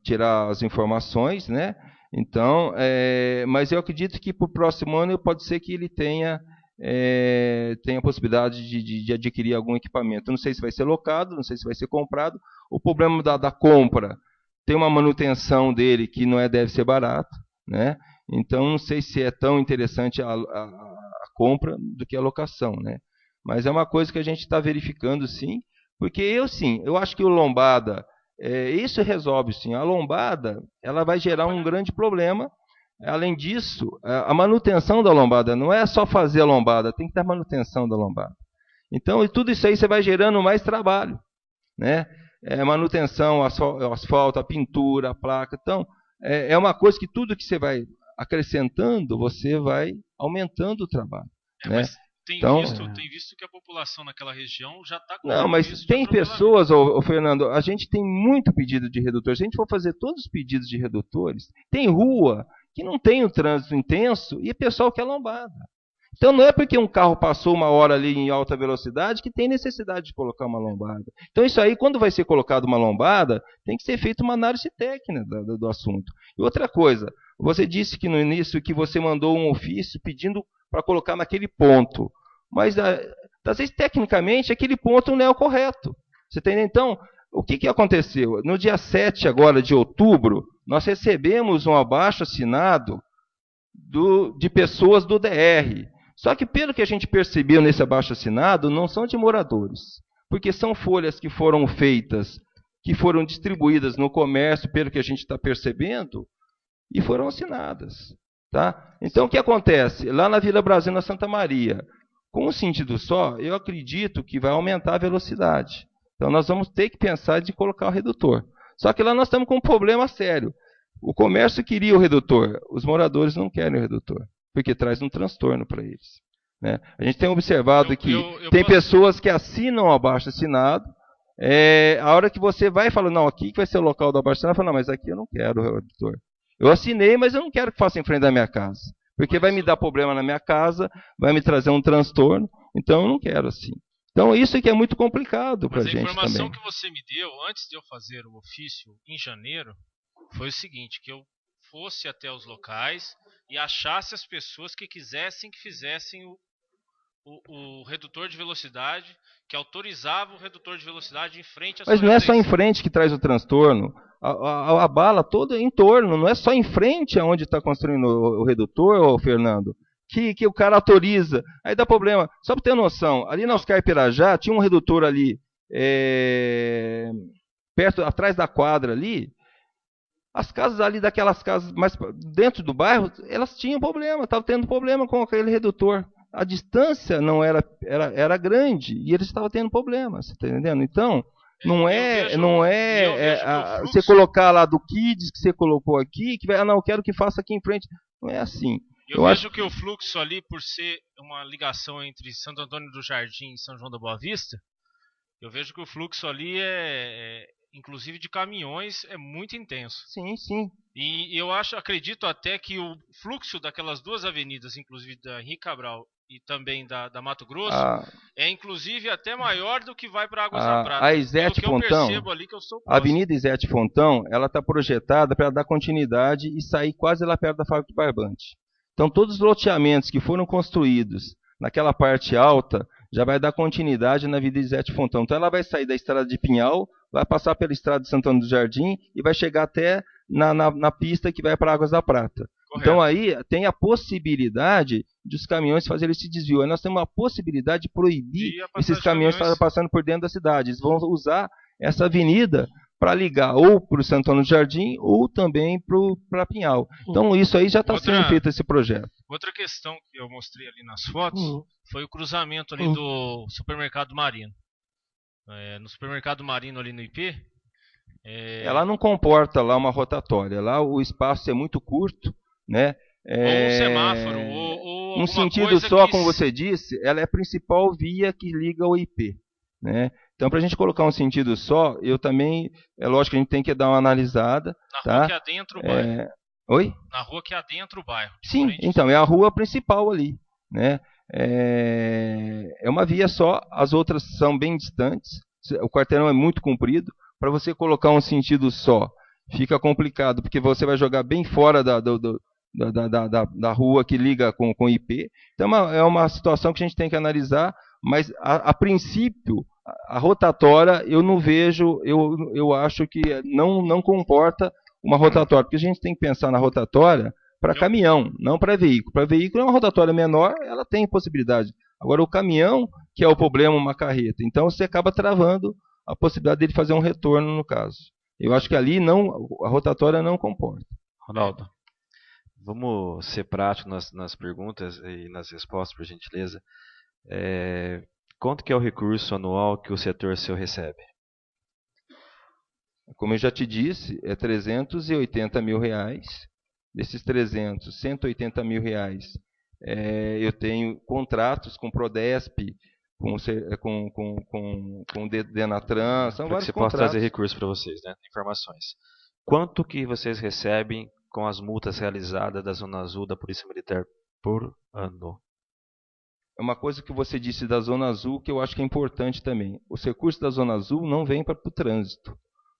tirar as informações, né? Então, mas eu acredito que para o próximo ano pode ser que ele tenha a possibilidade de adquirir algum equipamento. Eu não sei se vai ser locado, não sei se vai ser comprado. O problema da compra, tem uma manutenção dele que não deve ser barata, né? Então, não sei se é tão interessante a compra do que a locação, né? Mas é uma coisa que a gente está verificando, sim, porque eu acho que o lombada, isso resolve, sim. A lombada, ela vai gerar um grande problema Além disso, a manutenção da lombada, não é só fazer a lombada, tem que ter manutenção da lombada. Então, e tudo isso aí você vai gerando mais trabalho, né? Manutenção, asfalto, a pintura, a placa. Então, é uma coisa que tudo que você vai acrescentando, você vai aumentando o trabalho. Né? Mas tem visto que a população naquela região já está com Não, mas tem pessoas, Fernando, a gente tem muito pedido de redutor. Se a gente for fazer todos os pedidos de redutores, tem rua que não tem o trânsito intenso e o pessoal quer lombada. Então não é porque um carro passou uma hora ali em alta velocidade que tem necessidade de colocar uma lombada. Então isso aí, quando vai ser colocado uma lombada, tem que ser feita uma análise técnica do assunto. E outra coisa, você disse que no início que você mandou um ofício pedindo para colocar naquele ponto. Mas às vezes, tecnicamente, aquele ponto não é o correto. Você entendeu? Então, o que aconteceu? No dia 7 agora de outubro, nós recebemos um abaixo-assinado de pessoas do DR. Só que, pelo que a gente percebeu nesse abaixo-assinado, não são de moradores. Porque são folhas que foram feitas, que foram distribuídas no comércio, pelo que a gente está percebendo, e foram assinadas. Tá? Então, o que acontece? Lá na Vila Brasil, na Santa Maria, com um sentido só, eu acredito que vai aumentar a velocidade. Então, nós vamos ter que pensar de colocar o redutor. Só que lá nós estamos com um problema sério. O comércio queria o redutor, os moradores não querem o redutor, porque traz um transtorno para eles. Né? A gente tem observado que tem pessoas que assinam o abaixo-assinado, a hora que você vai e fala, não, aqui que vai ser o local do abaixo-assinado, fala, não, mas aqui eu não quero o redutor. Eu assinei, mas eu não quero que faça em frente da minha casa, porque vai me dar problema na minha casa, vai me trazer um transtorno, então eu não quero assim. Então isso que é muito complicado para a gente também. Mas a informação que você me deu, antes de eu fazer o ofício em janeiro, foi o seguinte, que eu fosse até os locais e achasse as pessoas que quisessem que fizessem o redutor de velocidade, que autorizava o redutor de velocidade em frente à sua residência. Mas não é só em frente que traz o transtorno, a bala toda em torno, não é só em frente aonde está construindo o redutor, Fernando, que o cara autoriza, aí dá problema. Só para ter noção, ali na Oscar Pirajá tinha um redutor ali, perto, atrás da quadra ali. As casas ali, daquelas casas mais dentro do bairro, elas tinham problema, estavam tendo problema com aquele redutor. A distância não era grande e eles estavam tendo problema, você está entendendo? Então, não é você colocar lá do Kids que você colocou aqui, que vai, não, eu quero que faça aqui em frente. Não é assim. Eu vejo que o fluxo ali, por ser uma ligação entre Santo Antônio do Jardim e São João da Boa Vista, eu vejo que o fluxo ali inclusive de caminhões, é muito intenso. Sim, sim. E eu acredito até que o fluxo daquelas duas avenidas, inclusive da Henrique Cabral e também da Mato Grosso, é inclusive até maior do que vai para Águas da Prata. A Izete Fontão, a Avenida Izete Fontão, ela está projetada para dar continuidade e sair quase lá perto da fábrica de barbante. Então, todos os loteamentos que foram construídos naquela parte alta, já vai dar continuidade na Avenida Izete Fontão. Então, ela vai sair da estrada de Pinhal, vai passar pela estrada de Santana do Jardim e vai chegar até na pista que vai para Águas da Prata. Correto. Então aí tem a possibilidade de os caminhões fazerem esse desvio. Aí nós temos a possibilidade de proibir esses caminhões passando por dentro da cidade. Eles vão usar essa avenida para ligar ou para o Santana do Jardim ou também para Pinhal. Então isso aí já está sendo feito esse projeto. Outra questão que eu mostrei ali nas fotos foi o cruzamento ali do supermercado Marino. No supermercado Marino ali no IP, ela não comporta lá uma rotatória. Lá o espaço é muito curto, né? Ou um semáforo, ou um sentido só, como você disse, ela é a principal via que liga ao IP, né? Então, para a gente colocar um sentido só, eu também, é lógico que a gente tem que dar uma analisada. Na rua que adentra o bairro. Oi? Na rua que adentra o bairro. Sim, então, é a rua principal ali, né? É uma via só, as outras são bem distantes, o quarteirão é muito comprido, para você colocar um sentido só, fica complicado, porque você vai jogar bem fora da rua que liga com o IP, então é uma situação que a gente tem que analisar, mas a princípio, a rotatória eu não vejo, eu acho que não comporta uma rotatória, porque a gente tem que pensar na rotatória para caminhão, não para veículo. Para veículo é uma rotatória menor, ela tem possibilidade. Agora o caminhão, que é o problema, uma carreta. Então você acaba travando a possibilidade dele fazer um retorno no caso. Eu acho que ali a rotatória não comporta. Ronaldo, Vamos ser práticos nas perguntas e nas respostas, por gentileza. Quanto que é o recurso anual que o setor seu recebe? Como eu já te disse, é R$380 mil. Desses 300, R$180 mil, eu tenho contratos com Prodesp, com Denatran, são para vários que você contratos. possa trazer recursos para vocês, né? Informações. Quanto que vocês recebem com as multas realizadas da Zona Azul da Polícia Militar por ano? É uma coisa que você disse da Zona Azul que eu acho que é importante também. Os recursos da Zona Azul não vêm para o trânsito.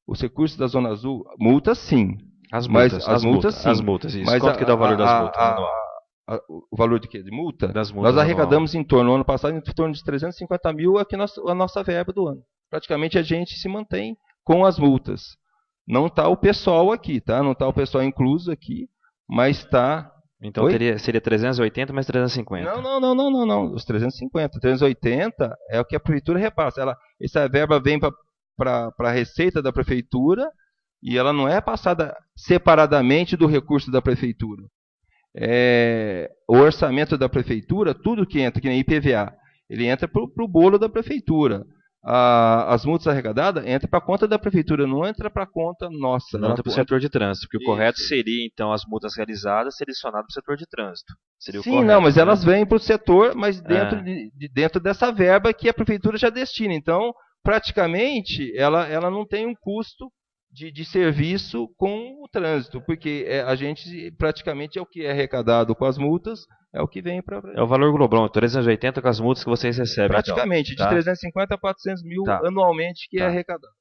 Os recursos da Zona Azul, multas sim. As multas, sim. As multas, isso. Mas quanto que dá o valor das multas anual? O valor de quê? De multa? Das multas nós arrecadamos anual. no ano passado, em torno de 350 mil aqui a nossa verba do ano. Praticamente a gente se mantém com as multas. Não está o pessoal aqui, tá? Não está o pessoal incluso aqui, mas está... Então seria 380 mais 350. Não. Os 350. 380 é o que a prefeitura repassa. Essa verba vem para a receita da prefeitura e ela não é passada separadamente do recurso da prefeitura. O orçamento da prefeitura, tudo que entra, que nem IPVA, ele entra para o bolo da prefeitura. As multas arrecadadas entram para a conta da prefeitura, não entra para a conta nossa. Não entra para o setor de trânsito, porque o correto seria, então, as multas realizadas selecionadas para o setor de trânsito. Seria Sim, o correto, não, mas né? elas vêm para o setor, mas dentro dessa verba que a prefeitura já destina. Então, praticamente, ela não tem um custo de serviço com o trânsito, porque a gente praticamente é o que é arrecadado com as multas, é o que vem para... É o valor global, 380 com as multas que vocês recebem. Praticamente, então, de 350 a 400 mil Tá. anualmente que é arrecadado.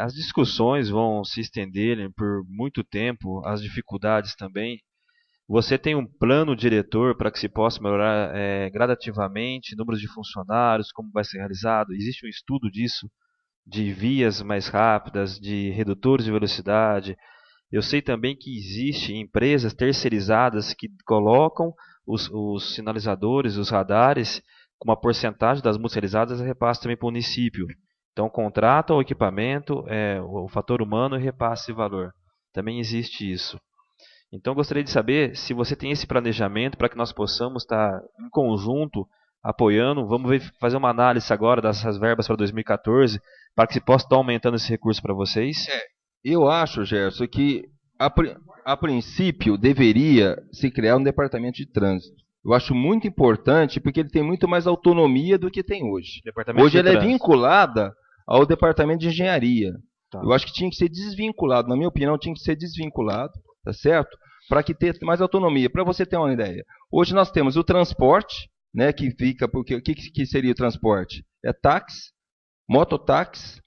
As discussões vão se estenderem por muito tempo, as dificuldades também. Você tem um plano diretor para que se possa melhorar gradativamente, números de funcionários, como vai ser realizado? Existe um estudo disso? De vias mais rápidas, de redutores de velocidade. Eu sei também que existem empresas terceirizadas que colocam os sinalizadores, os radares, com uma porcentagem das multas realizadas e repassa também para o município. Então, contrata o equipamento, o fator humano e repassa esse valor. Também existe isso. Então, gostaria de saber se você tem esse planejamento para que nós possamos estar em conjunto apoiando. Vamos fazer uma análise agora dessas verbas para 2014, para que se possa estar aumentando esse recurso para vocês. Eu acho, Gerson, que a princípio deveria se criar um departamento de trânsito. Eu acho muito importante porque ele tem muito mais autonomia do que tem hoje. Hoje ele é vinculada ao departamento de engenharia. Tá. Eu acho que tinha que ser desvinculado, na minha opinião, tinha que ser desvinculado, tá certo? Para que tenha mais autonomia. Para você ter uma ideia, hoje nós temos o transporte, né, que fica, porque o que seria o transporte? É táxi, mototáxi,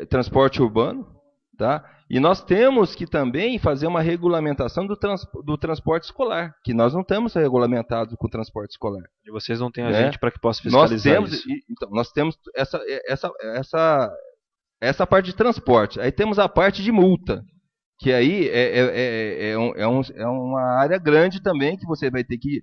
transporte urbano, tá? E nós temos que também fazer uma regulamentação do transporte escolar, que nós não temos regulamentado com o transporte escolar. E vocês não têm agente para que possa fiscalizar isso? Então, nós temos essa parte de transporte. Aí temos a parte de multa, que aí é uma área grande também, que você vai ter que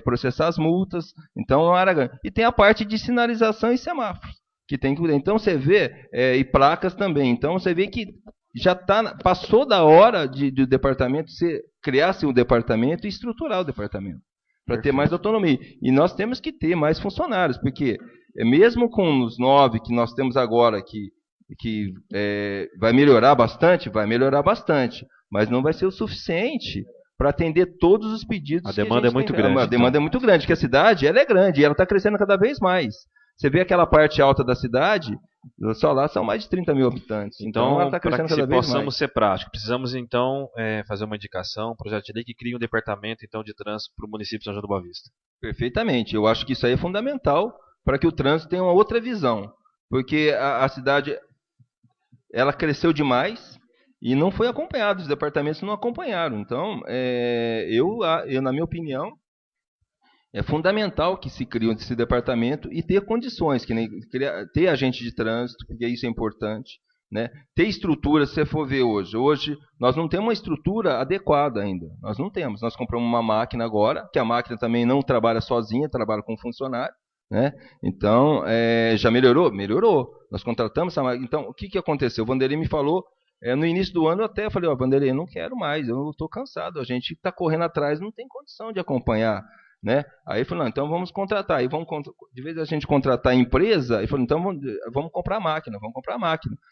processar as multas. Então, é uma área grande. E tem a parte de sinalização e semáforos, que tem que... Então, você vê, e placas também. Então, você vê que já passou da hora de departamento criar-se um departamento e estruturar o departamento, para ter mais autonomia. E nós temos que ter mais funcionários, porque mesmo com os 9 que nós temos agora, que vai melhorar bastante, mas não vai ser o suficiente para atender todos os pedidos. A demanda é muito grande. A demanda é muito grande, porque a cidade ela é grande e ela está crescendo cada vez mais. Você vê aquela parte alta da cidade, só lá são mais de 30 mil habitantes. Então ela está crescendo cada vez mais. Para que possamos ser práticos, precisamos então fazer uma indicação, um projeto de lei que crie um departamento então, de trânsito para o município de São João do Boa Vista. Perfeitamente. Eu acho que isso aí é fundamental para que o trânsito tenha uma outra visão. Porque a cidade ela cresceu demais e não foi acompanhado. Os departamentos não acompanharam. Então, eu, na minha opinião, é fundamental que se crie esse departamento e ter condições, ter agente de trânsito, porque isso é importante, né? Ter estrutura, se você for ver hoje. Hoje, nós não temos uma estrutura adequada ainda. Nós não temos. Nós compramos uma máquina agora, que a máquina também não trabalha sozinha, trabalha com funcionário, né? Então, já melhorou? Melhorou. Nós contratamos essa máquina. Então, o que aconteceu? O Vanderlei me falou No início do ano eu até falei, Vanderlei, eu não quero mais, eu estou cansado, a gente está correndo atrás, não tem condição de acompanhar, né? Aí ele falou, não, então vamos contratar. Aí de vez a gente contratar a empresa, ele falou, então vamos comprar máquina.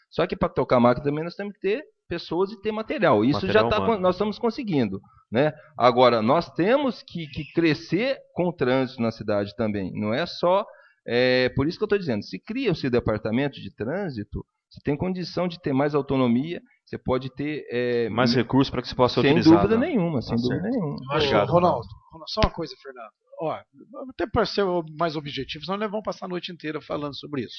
Só que para tocar máquina também nós temos que ter pessoas e ter material. Isso Material nós estamos conseguindo, né? Agora, nós temos que crescer com o trânsito na cidade também. Não é só... por isso que eu estou dizendo, se cria-se departamento de trânsito, você tem condição de ter mais autonomia, você pode ter... mais recursos para que se possa sem utilizar. Dúvida nenhuma, sem dúvida nenhuma. Obrigado, Ronaldo, só uma coisa, Fernando. Até para ser mais objetivo, senão nós vamos passar a noite inteira falando sobre isso.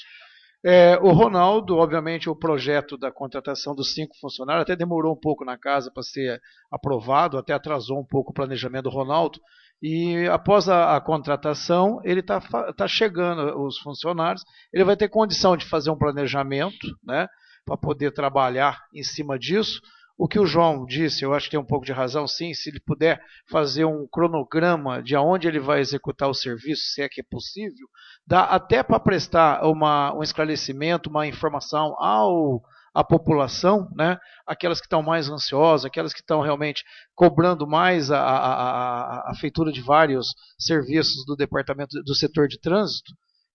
O Ronaldo, obviamente, o projeto da contratação dos 5 funcionários até demorou um pouco na casa para ser aprovado, até atrasou um pouco o planejamento do Ronaldo. E após a contratação, ele tá chegando, os funcionários, ele vai ter condição de fazer um planejamento, né, para poder trabalhar em cima disso. O que o João disse, eu acho que tem um pouco de razão, sim, se ele puder fazer um cronograma de aonde ele vai executar o serviço, se é que é possível, dá até para prestar um esclarecimento, uma informação à população, né? Aquelas que estão mais ansiosas, aquelas que estão realmente cobrando mais a feitura de vários serviços do departamento do setor de trânsito,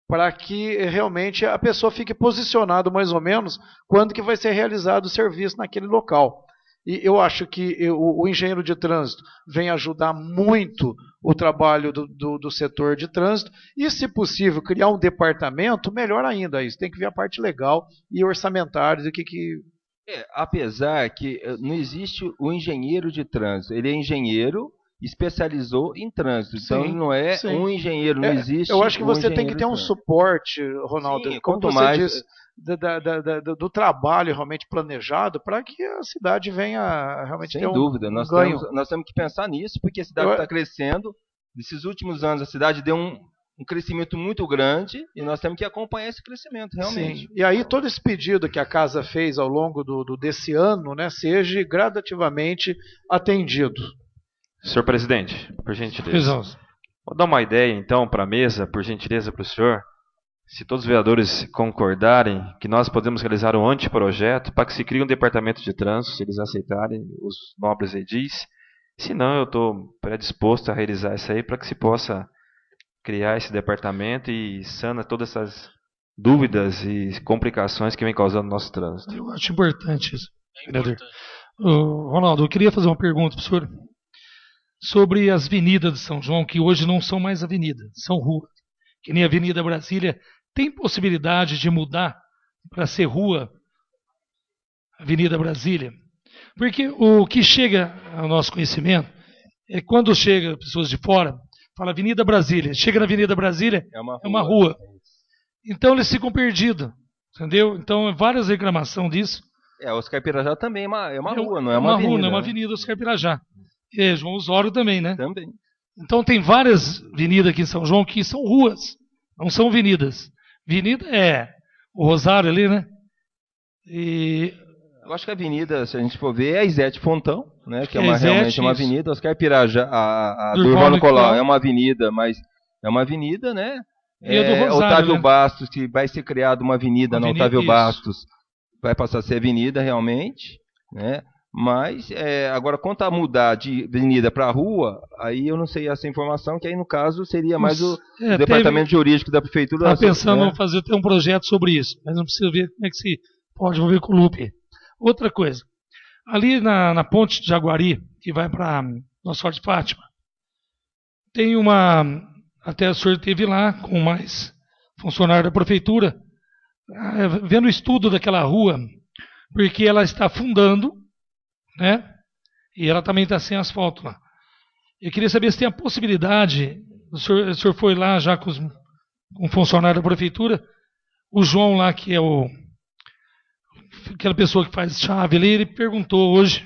para que realmente a pessoa fique posicionada mais ou menos quando que vai ser realizado o serviço naquele local. E eu acho que o engenheiro de trânsito vem ajudar muito o trabalho do setor de trânsito e, se possível, criar um departamento, melhor ainda isso. Tem que ver a parte legal e orçamentária do que... apesar que não existe o engenheiro de trânsito. Ele é engenheiro, especializou em trânsito. Então, ele não é um engenheiro, não existe. Eu acho que você tem que ter um suporte, Ronaldo, sim, como você disse, do trabalho realmente planejado para que a cidade venha realmente ter um dúvida. Nós temos que pensar nisso, porque a cidade está crescendo. Nesses últimos anos, a cidade deu um crescimento muito grande e nós temos que acompanhar esse crescimento, realmente. Sim. E aí todo esse pedido que a casa fez ao longo desse ano, né, seja gradativamente atendido. Senhor presidente, por gentileza. Vou dar uma ideia, então, para a mesa, por gentileza, para o senhor. Se todos os vereadores concordarem que nós podemos realizar um anteprojeto para que se crie um departamento de trânsito, se eles aceitarem, os nobres edis. Se não, eu estou predisposto a realizar isso aí para que se possa criar esse departamento e sana todas essas dúvidas e complicações que vem causando no nosso trânsito. Eu acho importante isso, vereador. Ronaldo, eu queria fazer uma pergunta para o senhor sobre as avenidas de São João, que hoje não são mais avenidas, são ruas. Que nem a Avenida Brasília, tem possibilidade de mudar para ser rua Avenida Brasília? Porque o que chega ao nosso conhecimento é quando chega pessoas de fora, fala Avenida Brasília, chega na Avenida Brasília, é uma rua. Então eles ficam perdidos, entendeu? Então várias reclamações disso. Oscar Pirajá também é uma rua, não é uma avenida. Rua, não é uma avenida, Oscar Pirajá. E João Osório também, né? Também. Então tem várias avenidas aqui em São João que são ruas, não são avenidas. Avenida é o Rosário ali, né? Eu acho que a avenida, se a gente for ver, é a Izete Fontão, né? Que é realmente uma avenida. Oscar Pirajá, a do Irmão Nicolau é uma avenida, mas é uma avenida, né? E a do Rosário, Otávio né? Bastos, que vai ser criada uma avenida na Otávio Bastos, vai passar a ser avenida realmente, né? Mas, agora, quanto a mudar de avenida para rua, aí eu não sei essa informação, que aí, no caso, seria mais o departamento jurídico da prefeitura. Está pensando em fazer até um projeto sobre isso, mas não precisa ver como é que se pode envolver com o Lupe. Outra coisa, ali na ponte de Jaguari, que vai para Nossa Senhora de Fátima, tem até o senhor esteve lá com mais funcionário da prefeitura, vendo o estudo daquela rua, porque ela está afundando, né? E ela também está sem asfalto lá. Eu queria saber se tem a possibilidade, o senhor foi lá já com um funcionário da prefeitura, o João lá, que é aquela pessoa que faz chave ali, ele perguntou hoje,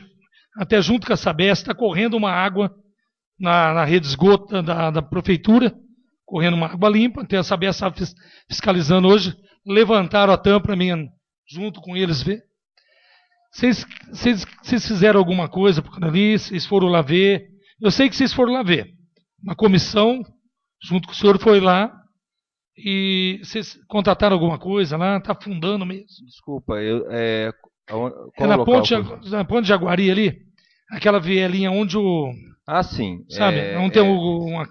até junto com a Sabesp, está correndo uma água na rede de esgoto da prefeitura, correndo uma água limpa, até a Sabesp estava fiscalizando hoje, levantaram a tampa para mim, junto com eles, ver. Vocês fizeram alguma coisa por ali? Vocês foram lá ver? Eu sei que vocês foram lá ver. Uma comissão, junto com o senhor, foi lá e vocês contrataram alguma coisa lá? Está afundando mesmo? Desculpa, Qual na local? na ponte de Jaguari ali, aquela vielinha onde o... Ah, sim. Sabe, não tem uma...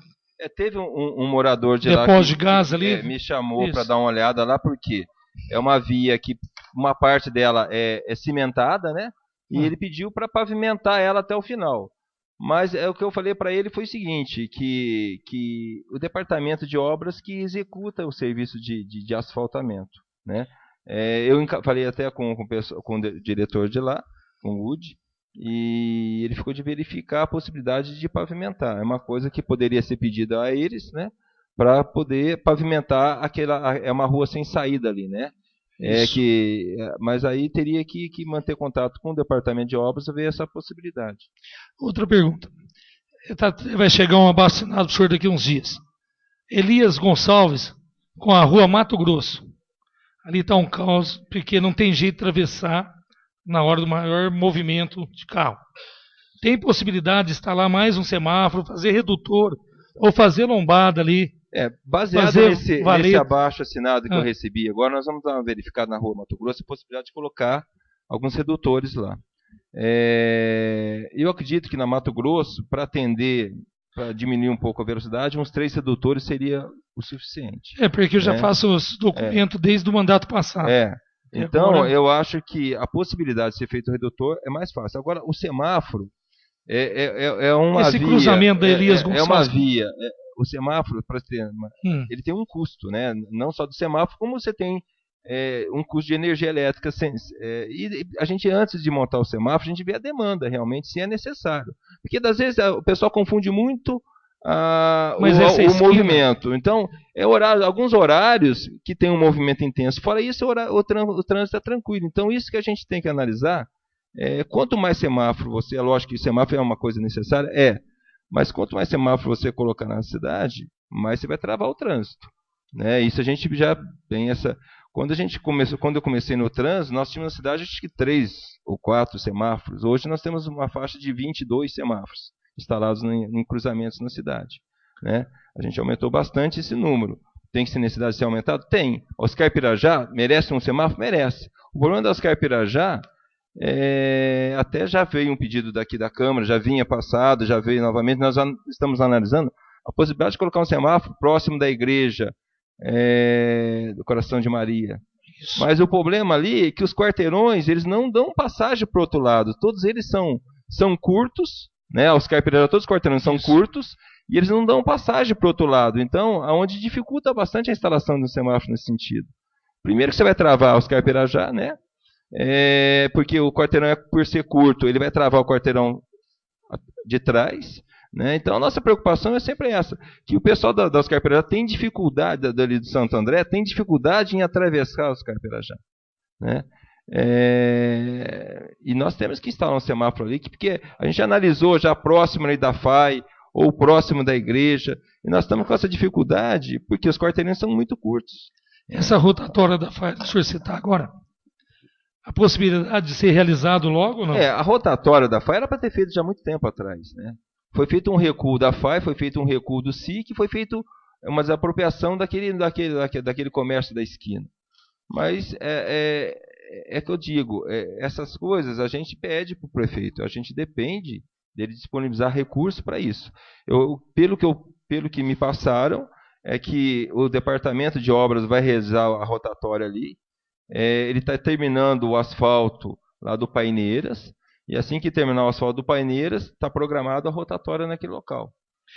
Teve um morador de depósito lá de gás ali. me chamou Isso. para dar uma olhada lá, porque é uma via que uma parte dela é cimentada, né? E ele pediu para pavimentar ela até o final. Mas o que eu falei para ele foi o seguinte, que o departamento de obras que executa o serviço de asfaltamento, né? Eu falei até com o diretor de lá, com o Wood, e ele ficou de verificar a possibilidade de pavimentar. É uma coisa que poderia ser pedida a eles, né? Para poder pavimentar é uma rua sem saída ali, né? Mas aí teria que manter contato com o departamento de obras e ver essa possibilidade. Outra pergunta. Vai chegar um abaixo-assinado para o senhor daqui a uns dias. Elias Gonçalves, com a rua Mato Grosso. Ali está um caos, porque não tem jeito de atravessar na hora do maior movimento de carro. Tem possibilidade de instalar mais um semáforo, fazer redutor, ou fazer lombada ali. Baseado nesse abaixo-assinado que eu recebi agora, nós vamos dar uma verificada na rua Mato Grosso, a possibilidade de colocar alguns redutores lá. Eu acredito que na Mato Grosso, para diminuir um pouco a velocidade, uns 3 redutores seria o suficiente. Porque eu já faço os documentos desde o mandato passado. Então, agora... eu acho que a possibilidade de ser feito o redutor é mais fácil. Agora, o semáforo é uma Esse via... cruzamento da Elias Gonçalves... É uma via... O semáforo, ele tem um custo, né? Não só do semáforo, como você tem um custo de energia elétrica. E a gente, antes de montar o semáforo, a gente vê a demanda realmente, se é necessário. Porque, às vezes, o pessoal confunde muito o movimento. Então, alguns horários que tem um movimento intenso. Fora isso, o trânsito é tranquilo. Então, isso que a gente tem que analisar. Quanto mais semáforo você... É lógico que semáforo é uma coisa necessária, mas quanto mais semáforo você colocar na cidade, mais você vai travar o trânsito, né? Isso a gente já tem essa... Quando eu comecei no trânsito, nós tínhamos na cidade acho que 3 ou 4 semáforos. Hoje nós temos uma faixa de 22 semáforos instalados em cruzamentos na cidade, né? A gente aumentou bastante esse número. Tem que ser necessidade de ser aumentado? Tem. Oscar Pirajá merece um semáforo? Merece. O problema da Oscar Pirajá... até já veio um pedido daqui da Câmara, já vinha passado, já veio novamente. Nós estamos analisando a possibilidade de colocar um semáforo próximo da igreja do Coração de Maria. Isso. Mas o problema ali é que os quarteirões eles não dão passagem para o outro lado. Todos eles são curtos, né? Os Pirajá, todos os quarteirões são curtos e eles não dão passagem para o outro lado. Então, aonde dificulta bastante a instalação do semáforo nesse sentido. Primeiro que você vai travar os Pirajá, né? Porque o quarteirão, por ser curto, ele vai travar o quarteirão de trás, né? Então a nossa preocupação é sempre essa, que o pessoal da Oscar Pirajá tem dificuldade, dali do Santo André, tem dificuldade em atravessar os Oscar Pirajá, né? E nós temos que instalar um semáforo ali, porque a gente analisou já próximo ali da FAI, ou próximo da igreja, e nós estamos com essa dificuldade, porque os quarteirões são muito curtos. Essa rotatória da FAI, deixa eu citar agora, a possibilidade de ser realizado logo ou não? A rotatória da FAI era para ter feito já há muito tempo atrás, né? Foi feito um recuo da FAI, foi feito um recuo do SIC, foi feito uma desapropriação daquele comércio da esquina. Mas que eu digo, essas coisas a gente pede para o prefeito, a gente depende dele disponibilizar recursos para isso. Pelo que me passaram, é que o departamento de obras vai realizar a rotatória ali. Ele está terminando o asfalto lá do Paineiras, e assim que terminar o asfalto do Paineiras, está programado a rotatória naquele local,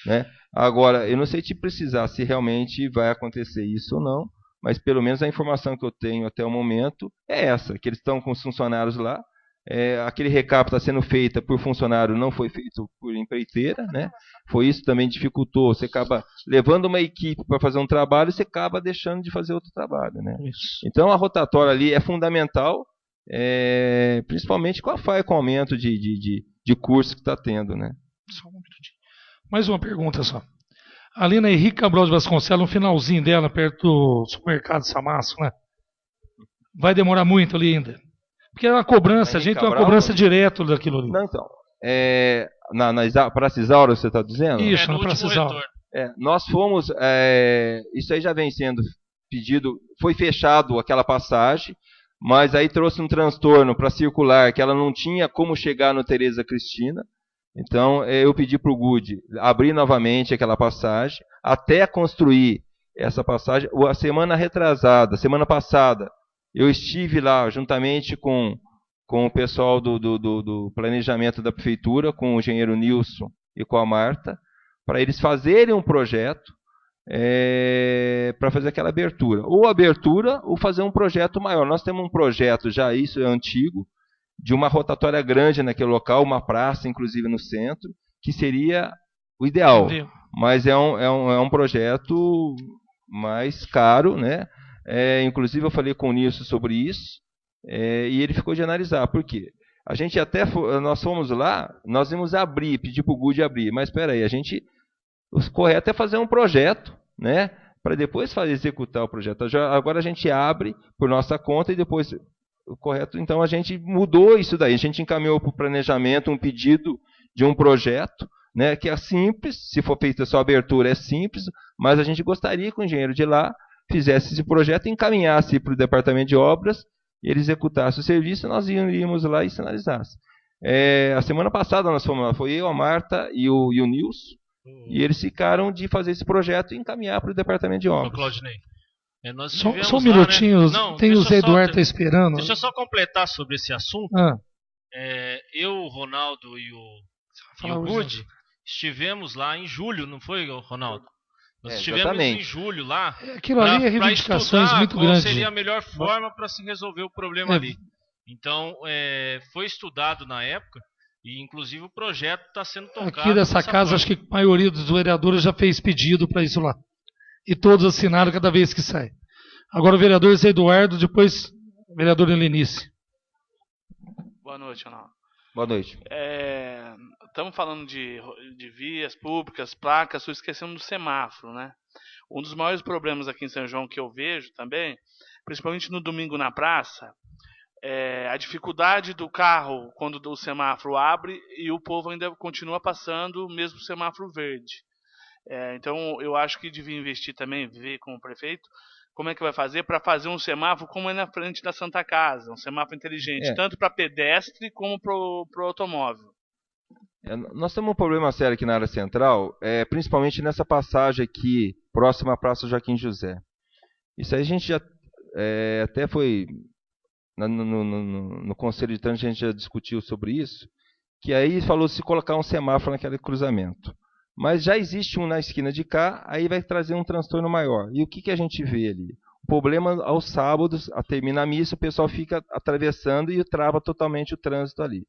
né? Agora, eu não sei te precisar se realmente vai acontecer isso ou não, mas pelo menos a informação que eu tenho até o momento é essa, que eles estão com os funcionários lá, aquele recap está sendo feito por funcionário, não foi feito por empreiteira, né? Foi isso também dificultou. Você acaba levando uma equipe para fazer um trabalho e você acaba deixando de fazer outro trabalho, né? Isso. Então a rotatória ali é fundamental, principalmente com a FAI, com o aumento de curso que está tendo, né? Só um minutinho. Mais uma pergunta só. Ali na Henrique Cabral de Vasconcelos, no finalzinho dela, perto do supermercado Samaço, né? Vai demorar muito ali ainda? Porque é uma cobrança, a gente tem uma cobrança direto daquilo ali. Não, então. Na Praça Isaura, você está dizendo? Isso, na Praça Isaura. Nós fomos. Isso aí já vem sendo pedido. Foi fechado aquela passagem. mas aí trouxe um transtorno para circular, que ela não tinha como chegar no Tereza Cristina. Então, eu pedi para o Good abrir novamente aquela passagem, até construir essa passagem. A semana passada, eu estive lá juntamente com o pessoal do planejamento da prefeitura, com o engenheiro Nilson e com a Marta, para eles fazerem um projeto para fazer aquela abertura. Ou abertura, ou fazer um projeto maior. Nós temos um projeto, já isso é antigo, de uma rotatória grande naquele local, uma praça, inclusive no centro, que seria o ideal. Mas é um projeto mais caro, né? Inclusive eu falei com o Nilson sobre isso, e ele ficou de analisar. Por quê? A gente nós fomos lá, nós íamos abrir, pedir para o Good abrir, mas espera aí, o correto é fazer um projeto, né? Para depois executar o projeto. Agora a gente abre por nossa conta e depois o correto. Então a gente mudou isso daí. A gente encaminhou para o planejamento um pedido de um projeto, né? Que é simples. Se for feita só a abertura é simples, mas a gente gostaria que o engenheiro de lá fizesse esse projeto, encaminhasse para o departamento de obras, e ele executasse o serviço, nós iríamos lá e sinalizasse. A semana passada nós fomos lá, foi eu, a Marta e o Nilson. E eles ficaram de fazer esse projeto e encaminhar para o departamento de obras. Claudinei, nós só um minutinho, lá, né? Tem o Zé Eduardo tá esperando. Deixa eu só completar sobre esse assunto. Eu, o Ronaldo e o Good estivemos lá em julho, não foi, Ronaldo? Nós estivemos em julho lá. Aquilo ali é reivindicações muito grandes. Qual seria a melhor forma para se resolver o problema ali. Então, foi estudado na época. E, inclusive, o projeto está sendo tocado. Aqui dessa casa, acho que a maioria dos vereadores já fez pedido para isso lá. E todos assinaram cada vez que sai. Agora o vereador Zé Eduardo, depois o vereador Helenice. Boa noite, Ronaldo. Boa noite. Estamos falando de vias públicas, placas, estou esquecendo do semáforo, né? Um dos maiores problemas aqui em São João que eu vejo também, principalmente no domingo na praça, a dificuldade do carro quando o semáforo abre e o povo ainda continua passando mesmo o semáforo verde. Então eu acho que devia investir também, ver com o prefeito, como é que vai fazer para fazer um semáforo como é na frente da Santa Casa, um semáforo inteligente, tanto para pedestre como para o automóvel. Nós temos um problema sério aqui na área central, principalmente nessa passagem aqui, próxima à Praça Joaquim José. Isso aí a gente já até foi... No Conselho de Trânsito a gente já discutiu sobre isso, que aí falou-se colocar um semáforo naquele cruzamento. Mas já existe um na esquina de cá, aí vai trazer um transtorno maior. E o que a gente vê ali? O problema aos sábados, a terminar a missa, o pessoal fica atravessando e trava totalmente o trânsito ali.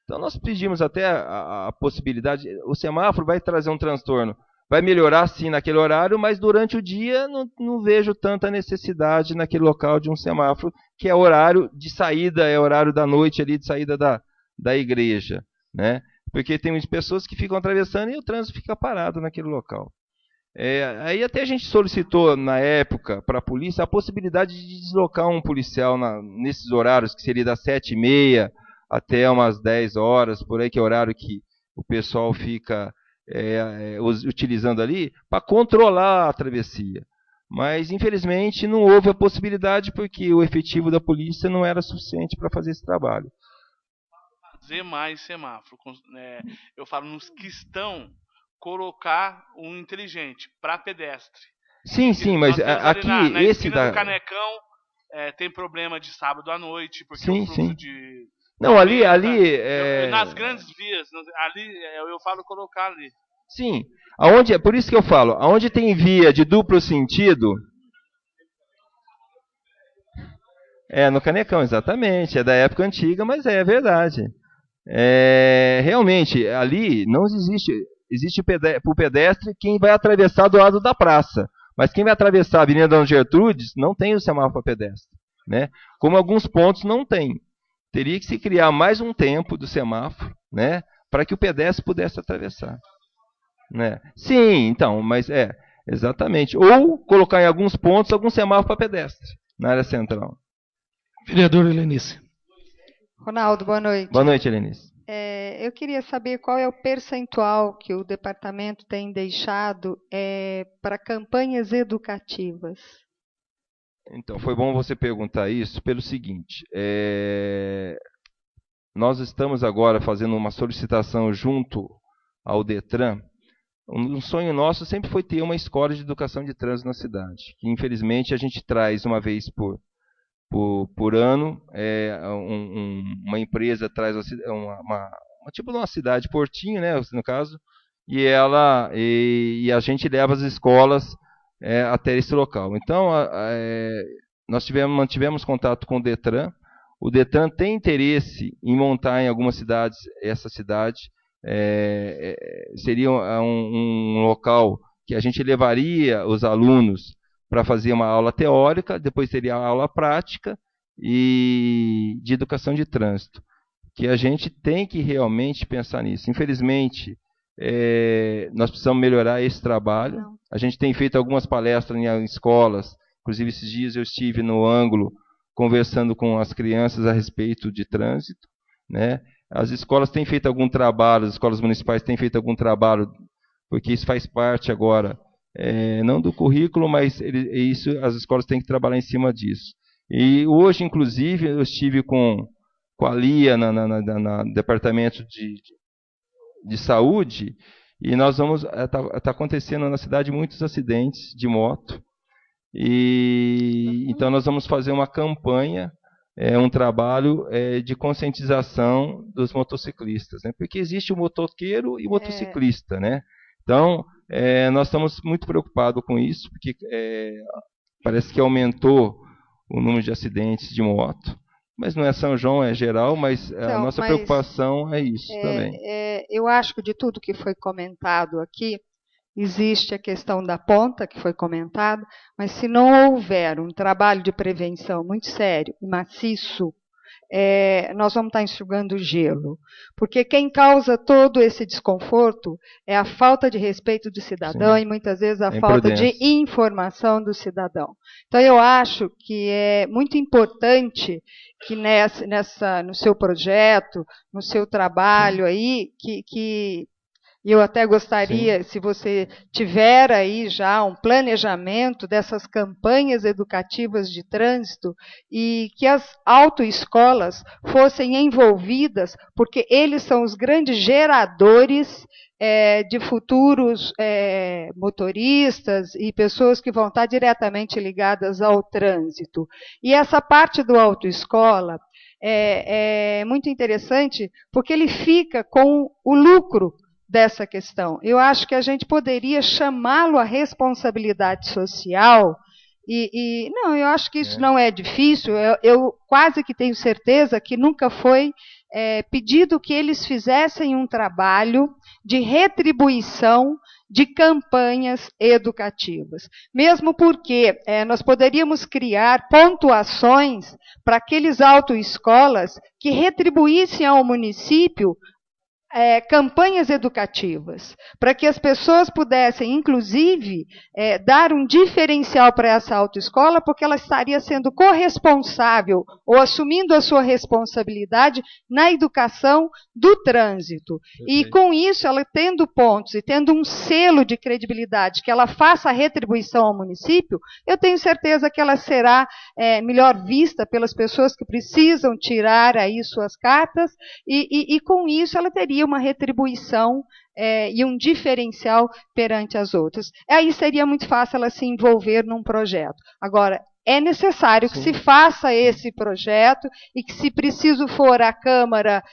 Então nós pedimos até a possibilidade, o semáforo vai trazer um transtorno. Vai melhorar sim naquele horário, mas durante o dia não vejo tanta necessidade naquele local de um semáforo, que é horário de saída, é horário da noite ali de saída da igreja, né? Porque tem muitas pessoas que ficam atravessando e o trânsito fica parado naquele local. Aí até a gente solicitou na época para a polícia a possibilidade de deslocar um policial nesses horários, que seria das 7h30 até umas 10 horas, por aí que é o horário que o pessoal fica... utilizando ali para controlar a travessia. Mas, infelizmente, não houve a possibilidade porque o efetivo da polícia não era suficiente para fazer esse trabalho. Fazer mais semáforo. Eu falo nos que estão, colocar um inteligente para pedestre. Sim, mas aqui na esse da... Canecão tem problema de sábado à noite, porque o fluxo de... Não, ali nas grandes vias, ali eu falo colocar ali. Sim, por isso que eu falo, aonde tem via de duplo sentido, no Canecão, exatamente, é da época antiga, mas é verdade. Realmente, ali não existe para o pedestre quem vai atravessar do lado da praça, mas quem vai atravessar a Avenida Dona Gertrudes não tem o semáforo para pedestre, né? Como alguns pontos não tem. Teria que se criar mais um tempo do semáforo, né, para que o pedestre pudesse atravessar. Né? Sim, então, mas exatamente. Ou colocar em alguns pontos algum semáforo para pedestre, na área central. Vereador Helenice. Ronaldo, boa noite. Boa noite, Helenice. Eu queria saber qual é o percentual que o departamento tem deixado para campanhas educativas. Então, foi bom você perguntar isso pelo seguinte. Nós estamos agora fazendo uma solicitação junto ao DETRAN. Um sonho nosso sempre foi ter uma escola de educação de trânsito na cidade, que infelizmente a gente traz uma vez por ano, uma empresa traz tipo uma cidade portinho, né, no caso, e a gente leva as escolas até esse local. Então, nós mantivemos contato com o DETRAN. O DETRAN tem interesse em montar em algumas cidades essa cidade. Seria um local que a gente levaria os alunos para fazer uma aula teórica, depois teria a aula prática e de educação de trânsito, que a gente tem que realmente pensar nisso. Infelizmente, nós precisamos melhorar esse trabalho. A gente tem feito algumas palestras em escolas, inclusive esses dias eu estive no ângulo conversando com as crianças a respeito de trânsito, né? As escolas têm feito algum trabalho, as escolas municipais têm feito algum trabalho, porque isso faz parte agora, não do currículo, mas as escolas têm que trabalhar em cima disso. E hoje, inclusive, eu estive com a Lia no departamento de saúde, e nós vamos está acontecendo na cidade muitos acidentes de moto, e então nós vamos fazer uma campanha, um trabalho de conscientização dos motociclistas, né? Porque existe o motoqueiro e o motociclista, né? Então, nós estamos muito preocupados com isso, porque parece que aumentou o número de acidentes de moto, mas não é São João, é geral, mas a nossa preocupação é isso também. Eu acho que de tudo que foi comentado aqui, existe a questão da ponta, que foi comentado, mas se não houver um trabalho de prevenção muito sério e maciço, nós vamos estar enxugando gelo. Porque quem causa todo esse desconforto é a falta de respeito do cidadão. Sim. E muitas vezes a falta de informação do cidadão. Então eu acho que é muito importante que no seu projeto, no seu trabalho aí, que eu até gostaria, sim, se você tiver aí já um planejamento dessas campanhas educativas de trânsito e que as autoescolas fossem envolvidas, porque eles são os grandes geradores de futuros motoristas e pessoas que vão estar diretamente ligadas ao trânsito. E essa parte do autoescola é muito interessante, porque ele fica com o lucro dessa questão. Eu acho que a gente poderia chamá-lo à responsabilidade social, não, eu acho que isso não é difícil, eu quase que tenho certeza que nunca foi pedido que eles fizessem um trabalho de retribuição de campanhas educativas. Mesmo porque nós poderíamos criar pontuações para aqueles autoescolas que retribuíssem ao município campanhas educativas, para que as pessoas pudessem, inclusive, dar um diferencial para essa autoescola, porque ela estaria sendo corresponsável ou assumindo a sua responsabilidade na educação do trânsito. E com isso, ela tendo pontos e tendo um selo de credibilidade, que ela faça a retribuição ao município, eu tenho certeza que ela será melhor vista pelas pessoas que precisam tirar aí suas cartas, e com isso ela teria uma retribuição e um diferencial perante as outras. Aí seria muito fácil ela se envolver num projeto. Agora, é necessário que se faça esse projeto e que, se preciso for, a Câmara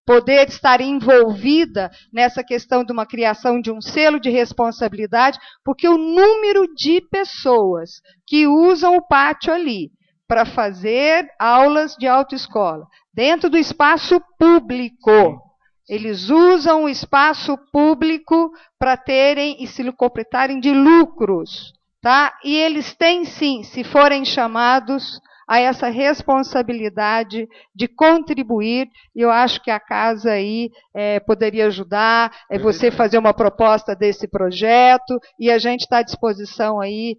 poder estar envolvida nessa questão de uma criação de um selo de responsabilidade, porque o número de pessoas que usam o pátio ali para fazer aulas de autoescola, dentro do espaço público, eles usam o espaço público para terem e se completarem de lucros, tá? E eles têm sim, se forem chamados, a essa responsabilidade de contribuir, e eu acho que a casa aí poderia ajudar, você fazer uma proposta desse projeto, e a gente está à disposição aí,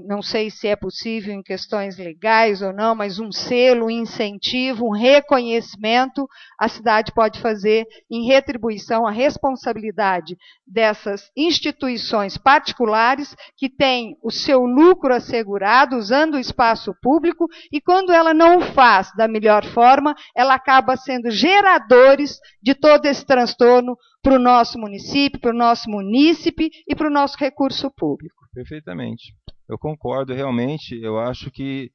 não sei se é possível em questões legais ou não, mas um selo, um incentivo, um reconhecimento, a cidade pode fazer em retribuição a responsabilidade dessas instituições particulares que têm o seu lucro assegurado usando o espaço público, e quando ela não o faz da melhor forma, ela acaba sendo geradores de todo esse transtorno para o nosso município, para o nosso munícipe e para o nosso recurso público. Perfeitamente. Eu concordo, realmente. Eu acho que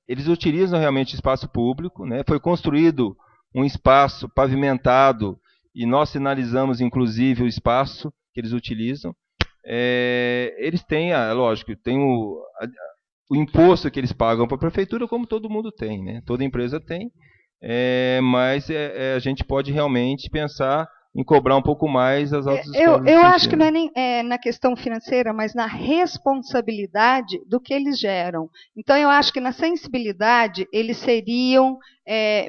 eles utilizam realmente espaço público, né? Foi construído um espaço pavimentado e nós sinalizamos, inclusive, o espaço que eles utilizam. Eles têm, lógico, tem o imposto que eles pagam para a prefeitura, como todo mundo tem, né? Toda empresa tem, mas a gente pode realmente pensar em cobrar um pouco mais as altas escolas. Eu acho que não é nem na questão financeira, mas na responsabilidade do que eles geram. Então, eu acho que na sensibilidade eles seriam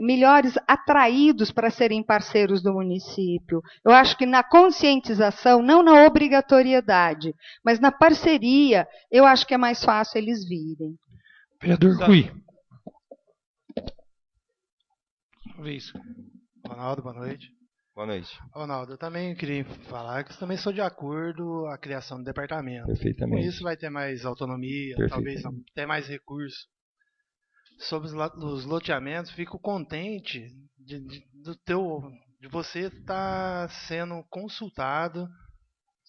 melhores atraídos para serem parceiros do município. Eu acho que na conscientização, não na obrigatoriedade, mas na parceria, eu acho que é mais fácil eles virem. Vereador Rui. Ronaldo, boa noite. Boa noite. Ronaldo, eu também queria falar que eu também sou de acordo com a criação do departamento. Perfeitamente. Com isso vai ter mais autonomia, talvez até mais recursos. Sobre os loteamentos, fico contente de você estar sendo consultado,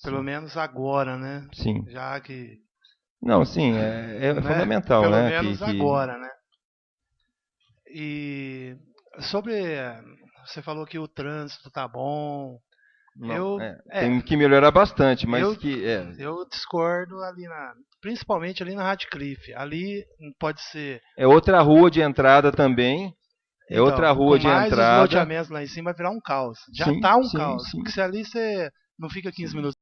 pelo menos agora, né? Sim. Já que... Não, sim, é fundamental, pelo né? Pelo menos agora, né? E sobre... Você falou que o trânsito tá bom. Não, tem que melhorar bastante, mas eu discordo ali principalmente ali na Radcliffe. Ali pode ser. É outra rua de entrada também. Então, outra rua de entrada. Os loteamentos lá em cima vai virar um caos. Já tá um caos. Porque se ali você não fica 15 minutos